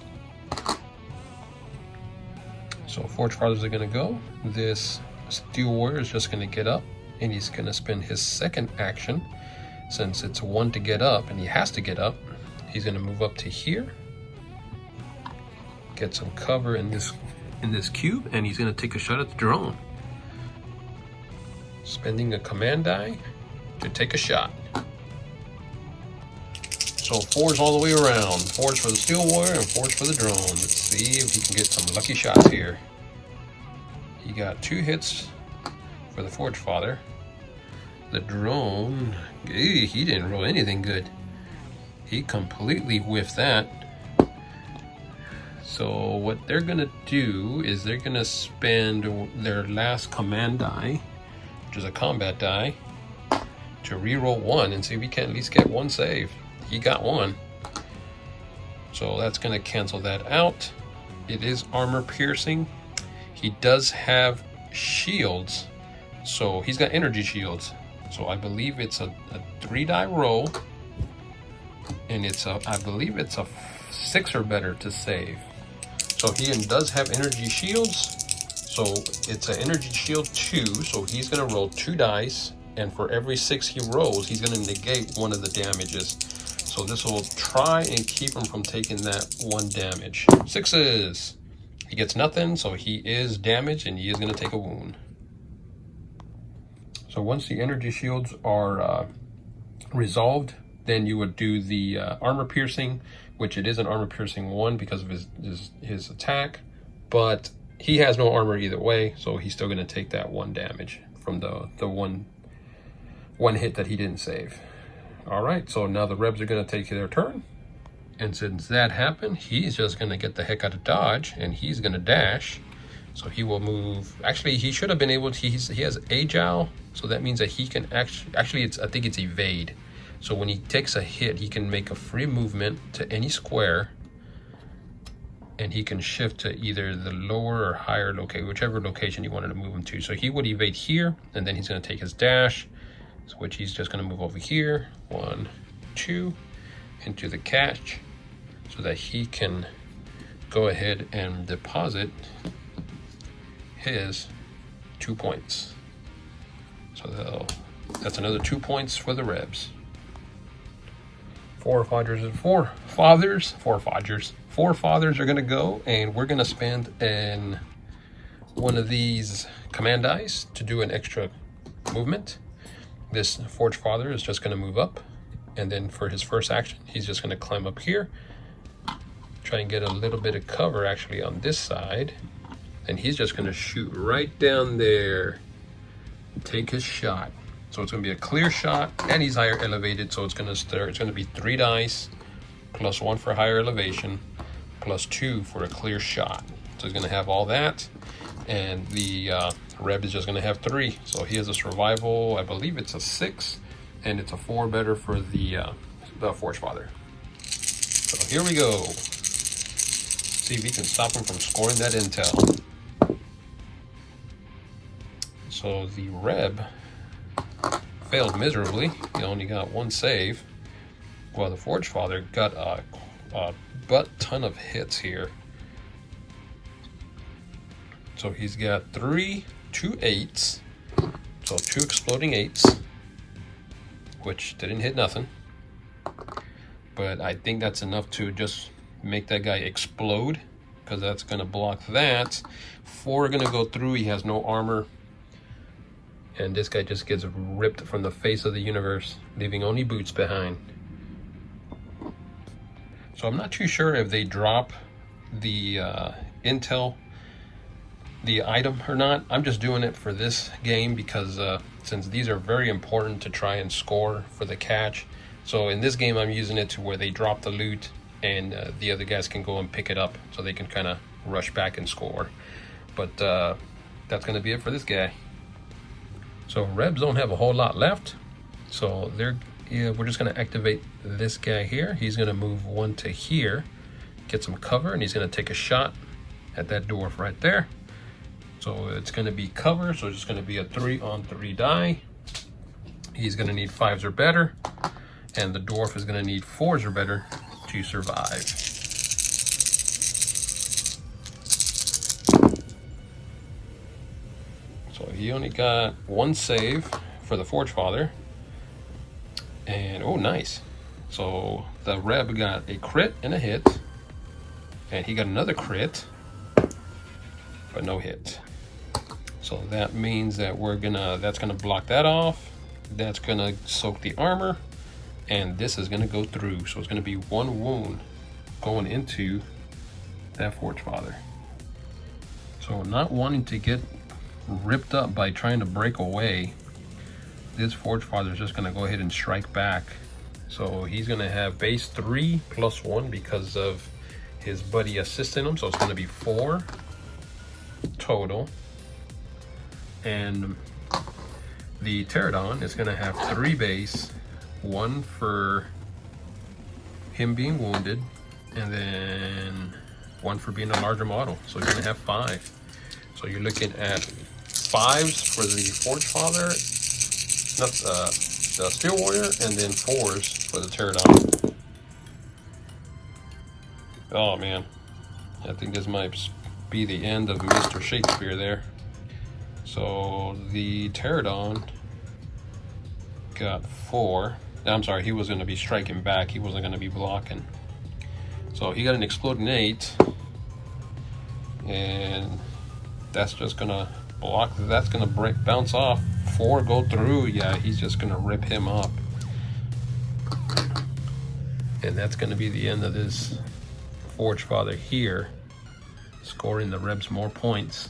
So ForgeFathers are going to go. This Steel Warrior is just going to get up, and he's going to spend his second action. Since it's 1 to get up, and he has to get up, he's going to move up to here, get some cover in this cube, and he's going to take a shot at the drone. Spending a command die to take a shot. So 4s all the way around. 4s for the Steel Warrior and 4s for the drone. Let's see if he can get some lucky shots here. He got 2 hits for the ForgeFather. The drone, he didn't roll anything good. He completely whiffed that. So what they're gonna do is they're gonna spend their last command die, which is a combat die, to re-roll 1 and see if we can at least get 1 save. He got 1. So that's gonna cancel that out. It is armor piercing. He does have shields, so he's got energy shields. So I believe it's a 3 die roll, and I believe it's a 6 or better to save. So he does have energy shields. So it's an energy shield 2. So he's gonna roll 2 dice, and for every 6 he rolls, he's gonna negate one of the damages. So this will try and keep him from taking that 1 damage. 6s. He gets nothing, so he is damaged and he is going to take a wound. So once the energy shields are resolved, then you would do the armor piercing, which it is an armor piercing 1 because of his attack, but he has no armor either way, so he's still going to take that 1 damage from the one hit that he didn't save. All right, so now the Rebs are going to take their turn. And since that happened, he's just going to get the heck out of dodge, and he's going to dash. So he will move. Actually, he should have been able to. He has agile, so that means that he can actually I think it's evade. So when he takes a hit, he can make a free movement to any square, and he can shift to either the lower or higher location, whichever location you wanted to move him to. So he would evade here, and then he's going to take his dash, which he's just going to move over here. 1, 2, into the catch, so that he can go ahead and deposit his 2 points. So that's another 2 points for the Rebs. Four fathers are going to go, and we're going to spend one of these command dice to do an extra movement. This ForgeFather is just going to move up, and then for his first action, he's just going to climb up here, try and get a little bit of cover actually on this side, and he's just going to shoot right down there and take his shot. So it's going to be a clear shot, and he's higher elevated, so it's going to be 3 dice, plus 1 for higher elevation, plus 2 for a clear shot. So he's going to have all that, and the Reb is just going to have 3. So he has a survival, I believe it's a 6, and it's a 4 better for the ForgeFather. So here we go. See if we can stop him from scoring that intel. So the Reb failed miserably. He only got 1 save, while the ForgeFather got a butt ton of hits here. So he's got 2 8s, so 2 exploding 8s, which didn't hit nothing. But I think that's enough to just make that guy explode, because that's going to block that. 4 are going to go through. He has no armor. And this guy just gets ripped from the face of the universe, leaving only boots behind. So I'm not too sure if they drop the intel, the item or not. I'm just doing it for this game because since these are very important to try and score for the catch. So in this game, I'm using it to where they drop the loot and the other guys can go and pick it up so they can kind of rush back and score. But that's going to be it for this guy. So Rebs don't have a whole lot left. So we're just going to activate this guy here. He's going to move 1 to here, get some cover, and he's going to take a shot at that dwarf right there. So it's going to be cover, so it's just going to be a 3-on-3 die. He's going to need 5s or better, and the dwarf is going to need 4s or better to survive. So he only got 1 save for the ForgeFather. And oh, nice. So the Reb got a crit and a hit, and he got another crit, but no hit. So that means that that's gonna block that off. That's gonna soak the armor, and this is gonna go through. So it's gonna be 1 wound going into that ForgeFather. So not wanting to get ripped up by trying to break away, this ForgeFather is just going to go ahead and strike back. So he's going to have base 3 plus 1 because of his buddy assisting him. So it's going to be 4 total. And the Deadzone is going to have 3 base, 1 for him being wounded, and then 1 for being a larger model. So he's going to have 5. So you're looking at 5s for the ForgeFather, the Steel Warrior, and then 4s for the Deadzone. Oh man, I think this might be the end of Mr. Shakespeare there. So the Deadzone got 4, I'm sorry, he was going to be striking back. He wasn't going to be blocking. So he got an exploding 8. And that's just going to block. That's going to bounce off. 4 go through. Yeah, he's just going to rip him up. And that's going to be the end of this ForgeFather here, scoring the Rebs more points.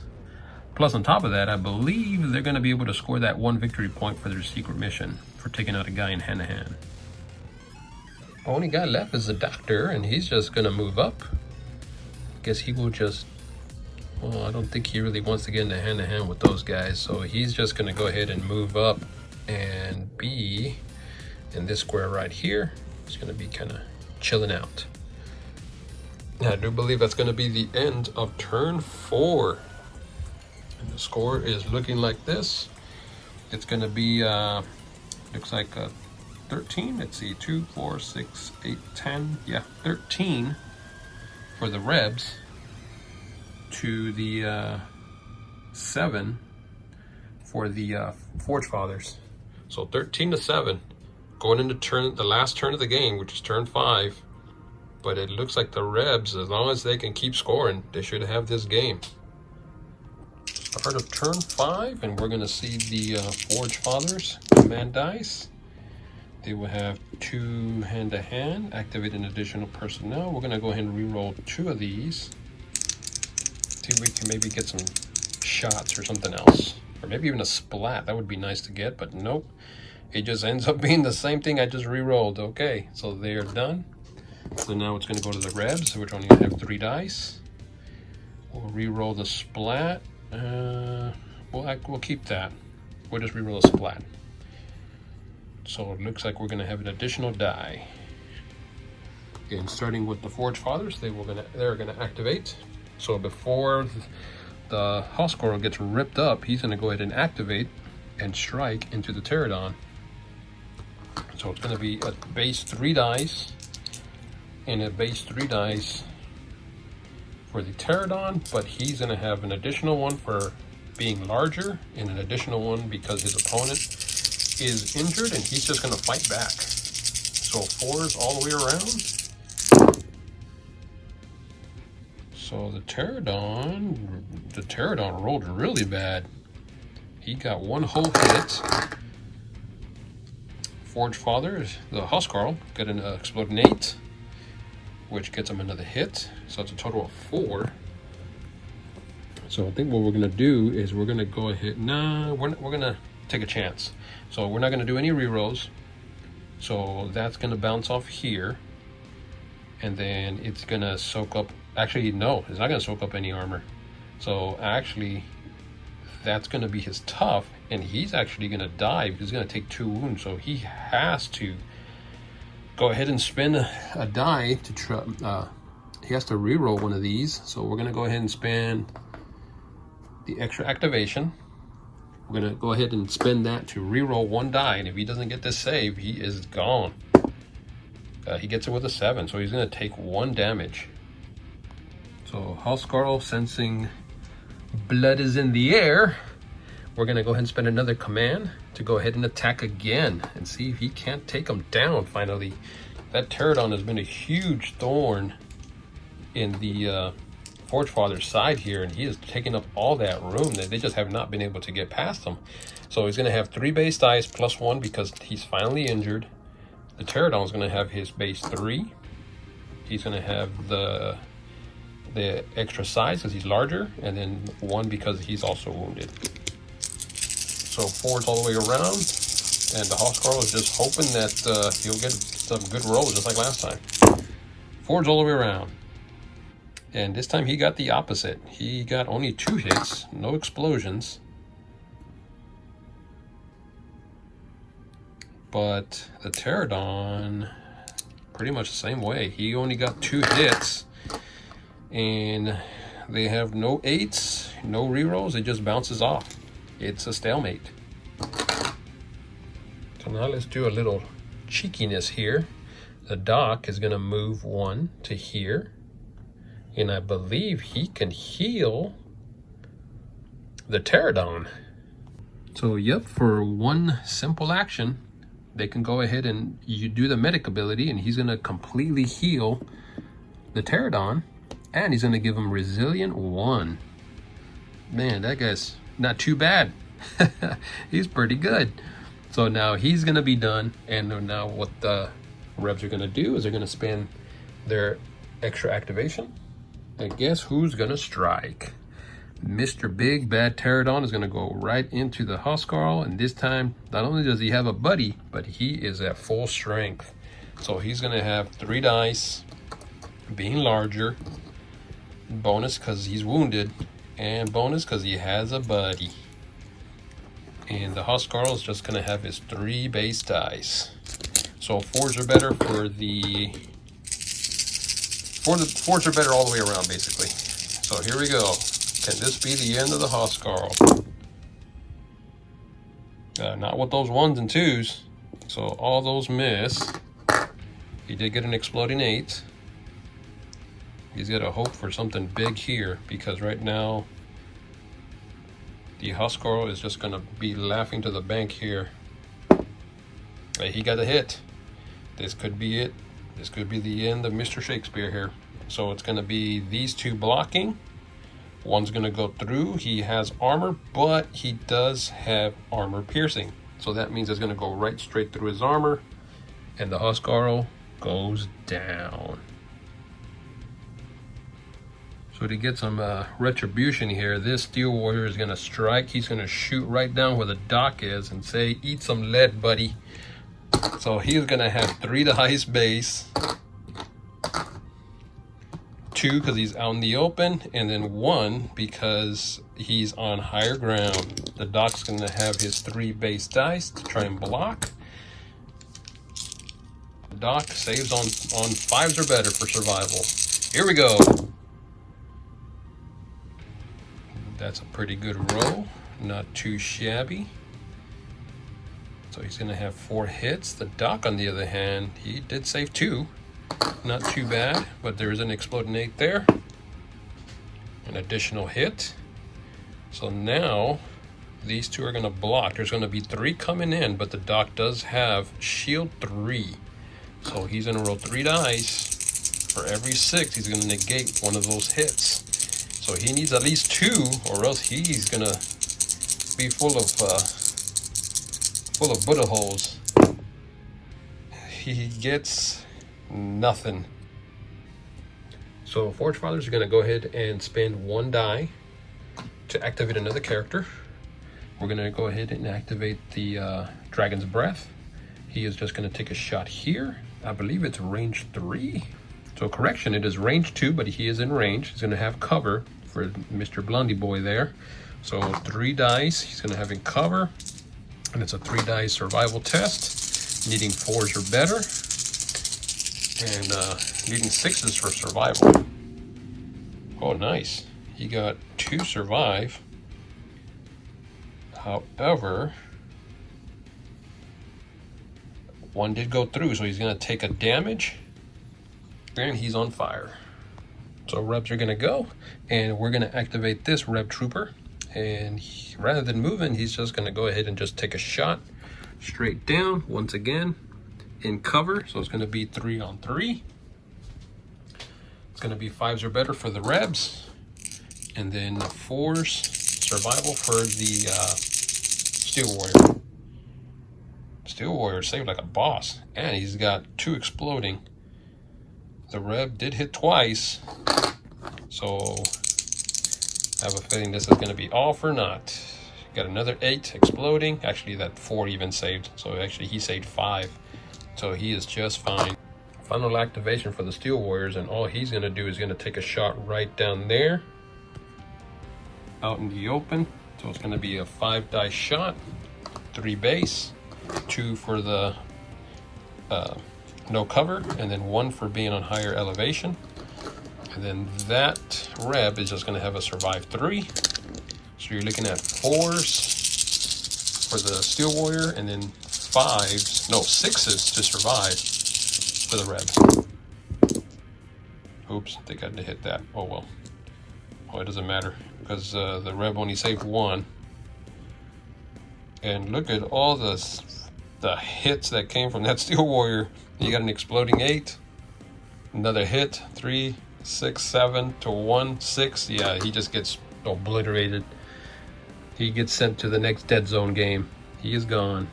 Plus, on top of that, I believe they're going to be able to score that 1 victory point for their secret mission for taking out a guy in hand-to-hand. Only guy left is the doctor, and he's just going to move up. Guess he will just... Well, I don't think he really wants to get into hand-to-hand with those guys, so he's just going to go ahead and move up and be in this square right here. He's going to be kind of chilling out. I do believe that's going to be the end of turn 4. And the score is looking like this. It's going to be, looks like 13. Let's see, 2, 4, 6, 8, 10. Yeah, 13 for the Rebs to the 7 for the ForgeFathers. So 13-7. Going into the last turn of the game, which is turn 5. But it looks like the Rebs, as long as they can keep scoring, they should have this game. Start of turn 5, and we're going to see the ForgeFathers command dice. They will have 2 hand-to-hand, activate an additional personnel. We're going to go ahead and re-roll 2 of these. See if we can maybe get some shots or something else. Or maybe even a splat. That would be nice to get, but nope. It just ends up being the same thing I just re-rolled. Okay, so they are done. So now it's going to go to the Rebs, which only have 3 dice. We'll re-roll the splat. We'll keep that. We'll just re-roll a splat. So it looks like we're going to have an additional die. And starting with the ForgeFathers, they're going to activate. So before the Scour gets ripped up, he's going to go ahead and activate and strike into the Pterodon. So it's going to be a base 3 dice and a base 3 dice for the Pterodon, but he's going to have an additional one for being larger and an additional one because his opponent is injured and he's just going to fight back. So 4s all the way around. So the Pterodon rolled really bad. He got 1 whole hit. ForgeFathers, the Scour, got an exploding 8, which gets him another hit. So it's a total of 4. So I think what we're going to do is we're going to go ahead. We're going to take a chance. So we're not going to do any rerolls. So that's going to bounce off here. And then it's going to soak up. Actually, no, it's not going to soak up any armor. So actually, that's going to be his tough. And he's actually going to die because he's going to take 2 wounds. So he has to go ahead and spend a die to try. He has to reroll one of these. So we're going to go ahead and spend the extra activation. We're going to go ahead and spend that to reroll 1 die. And if he doesn't get this save, he is gone. He gets it with a 7. So he's going to take 1 damage. So Scour, sensing blood is in the air, we're going to go ahead and spend another command to go ahead and attack again and see if he can't take him down finally. That Pterodon has been a huge thorn in the ForgeFathers side here, and he is taking up all that room that they just have not been able to get past him. So he's going to have 3 base dice plus 1 because he's finally injured. The Pterodon is going to have his base 3. He's going to have the extra size because he's larger, and then 1 because he's also wounded. So 4's all the way around, and the Scour is just hoping that he'll get some good rolls just like last time. 4's all the way around. And this time he got the opposite. He got only 2 hits, no explosions. But the Pterodon, pretty much the same way. He only got 2 hits. And they have no 8s, no rerolls. It just bounces off. It's a stalemate. So now let's do a little cheekiness here. The Doc is going to move 1 to here. And I believe he can heal the Pterodon. So yep, for 1 simple action, they can go ahead and you do the medic ability, and he's gonna completely heal the Pterodon, and he's gonna give him Resilient 1. Man, that guy's not too bad. He's pretty good. So now he's gonna be done, and now what the Rebs are gonna do is they're gonna spend their extra activation, and guess who's gonna strike? Mr. Big Bad Pterodon is gonna go right into the Huskarl, and this time not only does he have a buddy, but he is at full strength. So he's gonna have 3 dice, being larger, bonus because he's wounded, and bonus because he has a buddy. And the Huskarl is just gonna have his 3 base dice. So fours are better for the fours are better all the way around, basically. So here we go. Can this be the end of the Huskarl? Not with those 1s and 2s. So all those miss. He did get an exploding 8. He's got to hope for something big here, because right now the Huskarl is just going to be laughing to the bank here. Hey, he got a hit. This could be it. This could be the end of Mr. Shakespeare here. So it's going to be these 2 blocking. One's going to go through. He has armor, but he does have armor piercing. So that means it's going to go right straight through his armor, and the Huskarl goes down. So to get some retribution here, this Steel Warrior is going to strike. He's going to shoot right down where the dock is and say, eat some lead, buddy. So he's going to have 3 dice base, 2 because he's out in the open, and then 1 because he's on higher ground. The dock's going to have his 3 base dice to try and block. The dock saves on 5s or better for survival. Here we go. That's a pretty good roll, not too shabby. So he's going to have 4 hits. The dock, on the other hand, he did save 2. Not too bad, but there's an exploding 8 there. An additional hit. So now these 2 are going to block. There's going to be 3 coming in, but the dock does have shield 3. So he's going to roll 3 dice. For every 6, he's going to negate one of those hits. So he needs at least 2, or else he's going to be full of Buddha holes. He gets nothing. So ForgeFathers are going to go ahead and spend 1 die to activate another character. We're going to go ahead and activate the Dragon's Breath. He is just going to take a shot here. I believe it's range 3. So correction, it is range 2, but he is in range. He's going to have cover for Mr. Blondie Boy there. So 3 dice he's going to have in cover. And it's a 3 dice survival test, needing 4s or better, and needing 6s for survival. Oh, nice. He got 2 survive. However, 1 did go through, so he's going to take a damage, and he's on fire. So Rebs are going to go, and we're going to activate this Reb Trooper. And rather than moving, he's just going to go ahead and just take a shot straight down once again in cover. So it's going to be 3 on 3. It's going to be 5s or better for the Rebs, and then 4s survival for the Steel Warrior. Steel Warrior saved like a boss, and he's got 2 exploding. The Reb did hit twice, so I have a feeling this is going to be all for naught. Got another 8 exploding. Actually, that 4 even saved. So actually, he saved 5. So he is just fine. Final activation for the Steel Warriors, and all he's going to do is going to take a shot right down there, out in the open. So it's going to be a 5 dice shot, 3 base, 2 for the no cover, and then 1 for being on higher elevation. And then that Reb is just going to have a survive 3. So you're looking at 4s for the Steel Warrior, and then 6s to survive for the Rebs. Oops, they got to hit that. Oh well. Oh, it doesn't matter, because the Reb only saved 1. And look at all the the hits that came from that Steel Warrior. You got an exploding 8, another hit, 3, 6, 7 to 1, 6. Yeah, he just gets obliterated. He gets sent to the next Deadzone game. He is gone.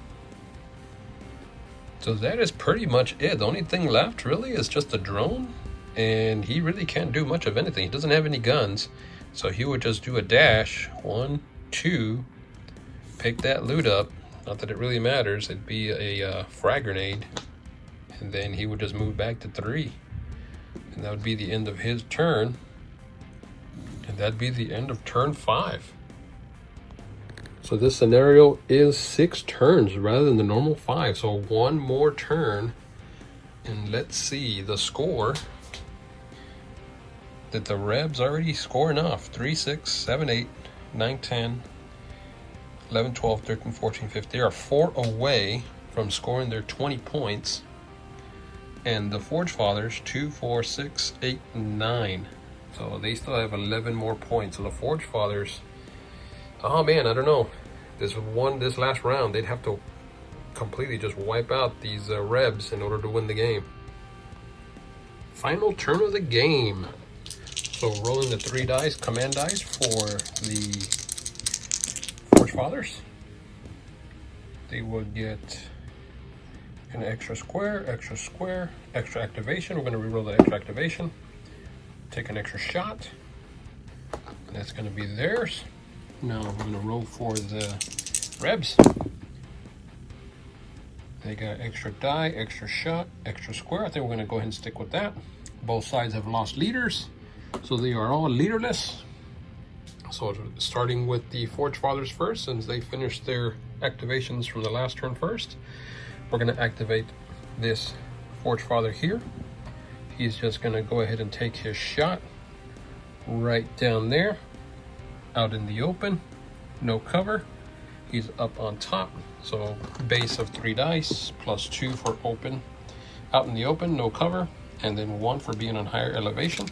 So that is pretty much it. The only thing left really is just a drone, and he really can't do much of anything. He doesn't have any guns, so he would just do a dash, 1, 2, pick that loot up. Not that it really matters. It'd be a frag grenade, and then he would just move back to 3, and that would be the end of his turn, and that'd be the end of turn 5. So this scenario is 6 turns rather than the normal 5. So 1 more turn, and let's see the score. Did the Rebs already score enough? 3, 6, 7, 8, 9, 10, 11, 12, 13, 14, 15. They are 4 away from scoring their 20 points. And the ForgeFathers, 2, 4, 6, 8, 9. So they still have 11 more points. So the ForgeFathers, oh man, I don't know. This last round, they'd have to completely just wipe out these Rebs in order to win the game. Final turn of the game. So rolling the 3 dice, command dice for the ForgeFathers. They would get an extra square, extra activation. We're going to reroll that extra activation. Take an extra shot. And that's going to be theirs. Now we're going to roll for the Rebs. They got extra die, extra shot, extra square. I think we're going to go ahead and stick with that. Both sides have lost leaders, so they are all leaderless. So starting with the ForgeFathers first, since they finished their activations from the last turn first, we're going to activate this ForgeFather here. He's just going to go ahead and take his shot right down there, out in the open, no cover. He's up on top, so base of 3 dice, plus 2 for open, out in the open, no cover, and then 1 for being on higher elevation.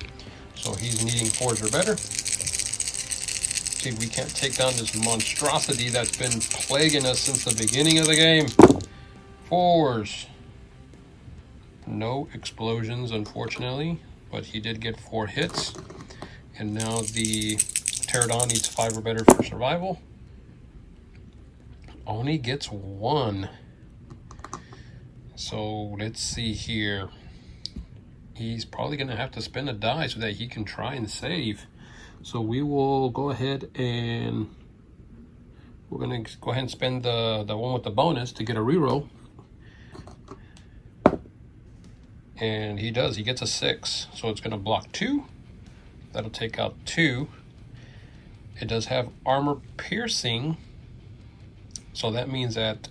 So he's needing 4s or better. See, we can't take down this monstrosity that's been plaguing us since the beginning of the game. 4s. No explosions, unfortunately, but he did get 4 hits. And now the Pterodon needs 5 or better for survival. Only gets 1. So let's see here. He's probably going to have to spend a die so that he can try and save. So we will go ahead and we're going to go ahead and spend the one with the bonus to get a reroll. And he does. He gets a 6. So it's going to block 2. That'll take out 2. It does have armor piercing. So that means that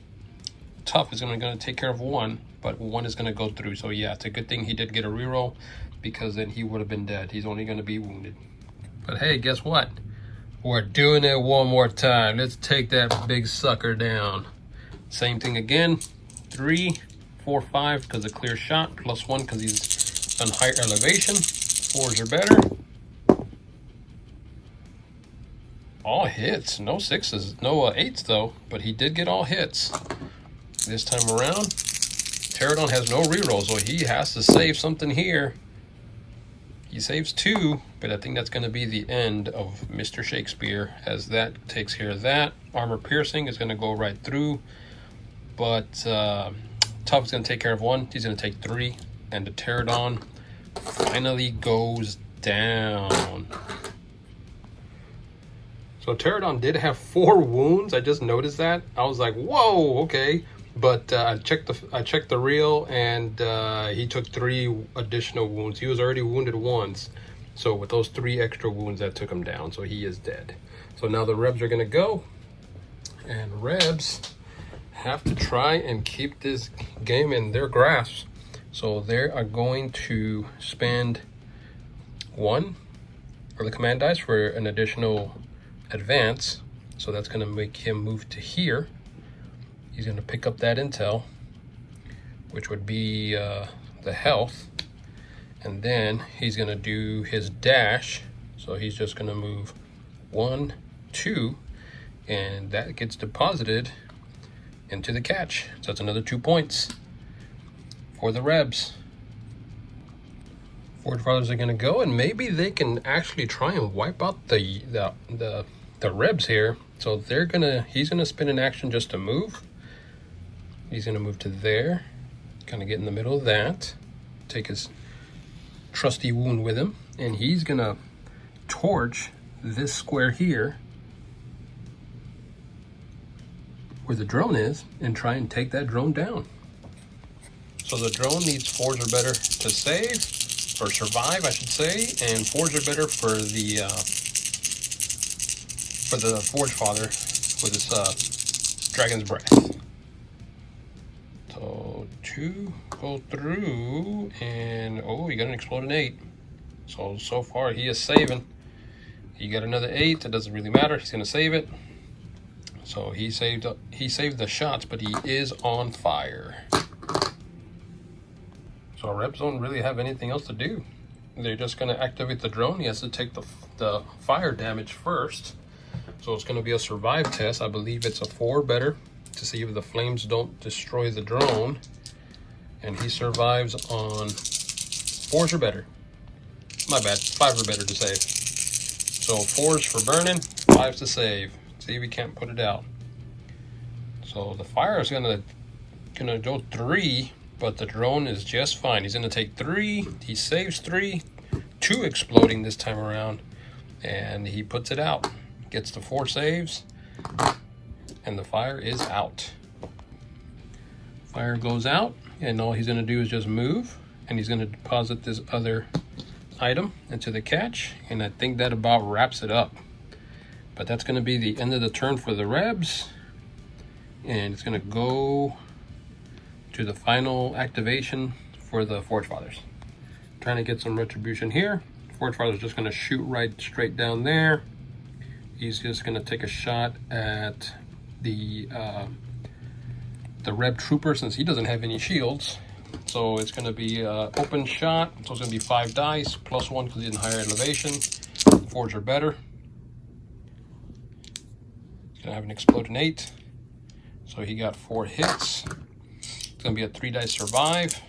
tough is going to take care of 1, but 1 is going to go through. So yeah, it's a good thing he did get a reroll, because then he would have been dead. He's only going to be wounded. But hey, guess what? We're doing it one more time. Let's take that big sucker down. Same thing again. 3, 4, 5 because a clear shot, plus 1 because he's on higher elevation. 4s are better. All hits, no 6s, no 8s though, but he did get all hits. This time around, Pterodon has no reroll, so he has to save something here. He saves 2, but I think that's going to be the end of Mr. Shakespeare, as that takes care of that. Armor piercing is going to go right through, but Tough is going to take care of 1. He's going to take 3, and the Pterodon finally goes down. So Pterodon did have 4 wounds. I just noticed that. I was like, whoa, okay. But I checked the reel, and he took 3 additional wounds. He was already wounded once. So with those 3 extra wounds, that took him down. So he is dead. So now the Rebs are going to go. And Rebs have to try and keep this game in their grasp. So they are going to spend 1 of the command dice for an additional advance. So that's going to make him move to here. He's going to pick up that intel, which would be the health. And then he's going to do his dash. So he's just going to move 1, 2, and that gets deposited into the catch. So that's another 2 points for the Rebs. ForgeFathers are gonna go, and maybe they can actually try and wipe out the Rebs here. So he's gonna spin an action just to move. He's gonna move to there, kind of get in the middle of that, take his trusty wound with him, and he's gonna torch this square here where the drone is and try and take that drone down. So the drone needs Forge or better to save, or survive, I should say, and Forge or better for the ForgeFather with his Dragon's Breath. So 2 go through, and oh, you got an exploding 8. So far he is saving. He got another 8. It doesn't really matter. He's gonna save it. So he saved the shots, but he is on fire. So Rebs don't really have anything else to do. They're just gonna activate the drone. He has to take the fire damage first. So it's gonna be a survive test. I believe it's a 4 better to see if the flames don't destroy the drone. And he survives on 4s or better. My bad, 5 or better to save. So 4s for burning, 5s to save. See if we can't put it out. So the fire is gonna go 3, but the drone is just fine. He's gonna take 3, he saves 3, 2 exploding this time around, and he puts it out. Gets the 4 saves, and the fire is out. Fire goes out, and all he's gonna do is just move, and he's gonna deposit this other item into the catch, and I think that about wraps it up. But that's gonna be the end of the turn for the Rebs, and it's gonna go to the final activation for the ForgeFathers. Trying to get some retribution here. ForgeFathers just gonna shoot right straight down there. He's just gonna take a shot at the Reb Trooper, since he doesn't have any shields. So it's gonna be open shot. So it's gonna be 5 dice, +1 because he's in higher elevation. Forge or better. He's gonna have an exploding 8. So he got 4 hits. It's gonna be a 3 dice survive.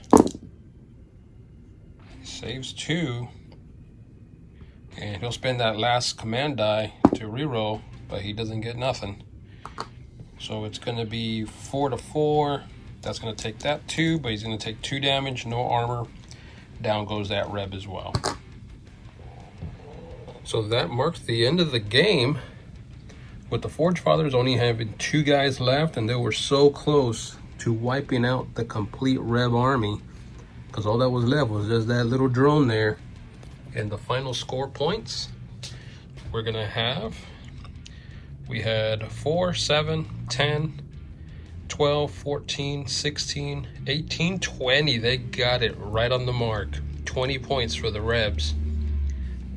He saves 2. And he'll spend that last command die to reroll, but he doesn't get nothing. So it's gonna be 4 to 4. That's gonna take that 2, but he's gonna take 2 damage, no armor. Down goes that Reb as well. So that marks the end of the game, with the ForgeFathers only having 2 guys left, and they were so close to wiping out the complete Reb army, because all that was left was just that little drone there. And the final score points we're gonna have, we had 4, 7, 10, 12, 14, 16, 18, 20. They got it right on the mark. 20 points for the Rebs.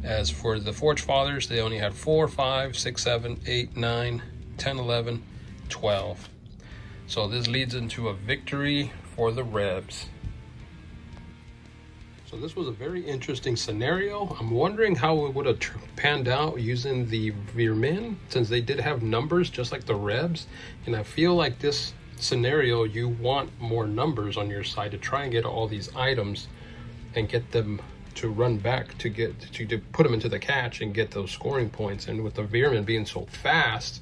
As for the ForgeFathers, they only had 4, 5, 6, 7, 8, 9, 10, 11, 12. So this leads into a victory for the Rebs. So this was a very interesting scenario. I'm wondering how it would have panned out using the Veermen, since they did have numbers just like the Rebs. And I feel like this scenario, you want more numbers on your side to try and get all these items and get them to run back to put them into the catch and get those scoring points. And with the Veermen being so fast,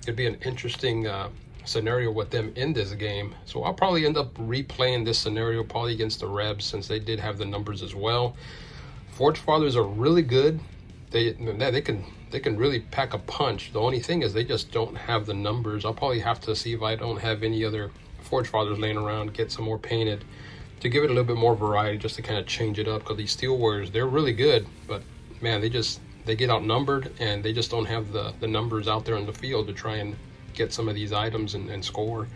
it'd be an interesting scenario with them in this game. So I'll probably end up replaying this scenario probably against the Rebs, since they did have the numbers as well. ForgeFathers are really good. They can really pack a punch. The only thing is they just don't have the numbers. I'll probably have to see if I don't have any other ForgeFathers laying around, get some more painted to give it a little bit more variety, just to kind of change it up, because these Steel Warriors, they're really good, but man, they get outnumbered, and they just don't have the numbers out there in the field to try and get some of these items and score.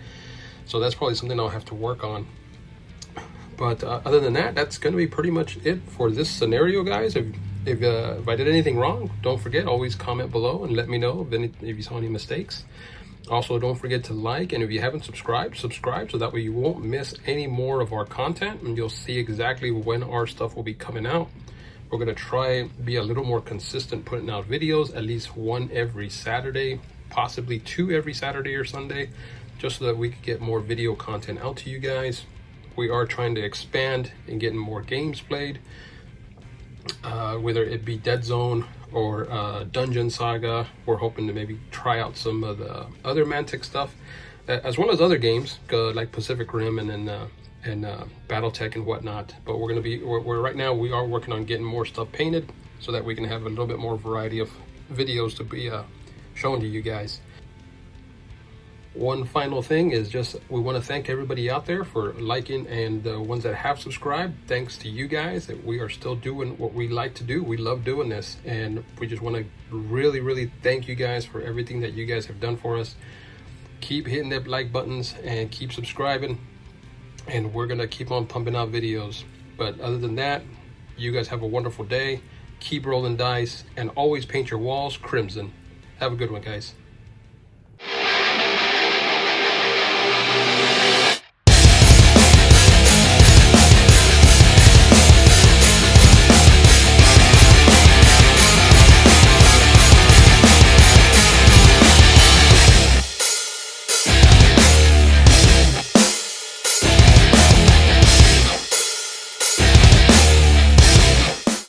So that's probably something I'll have to work on. But other than that, that's going to be pretty much it for this scenario, guys. If I did anything wrong, don't forget, always comment below and let me know if you saw any mistakes. Also, don't forget to like, and if you haven't subscribed, subscribe, so that way you won't miss any more of our content, and you'll see exactly when our stuff will be coming out. We're going to try be a little more consistent putting out videos, at least 1 every Saturday, possibly 2 every Saturday or Sunday. just so that we could get more video content out to you guys. We are trying to expand and getting more games played, whether it be Deadzone or Dungeon Saga. We're hoping to maybe try out some of the other Mantic stuff, as well as other games like Pacific Rim and BattleTech and whatnot. But we're right now we are working on getting more stuff painted so that we can have a little bit more variety of videos to be shown to you guys. One final thing is just we want to thank everybody out there for liking, and the ones that have subscribed. Thanks to you guys that we are still doing what we like to do. We love doing this, and we just want to really thank you guys for everything that you guys have done for us. Keep hitting the like buttons and keep subscribing, and we're gonna keep on pumping out videos. But other than that, you guys have a wonderful day. Keep rolling dice and always paint your walls crimson. Have a good one, guys.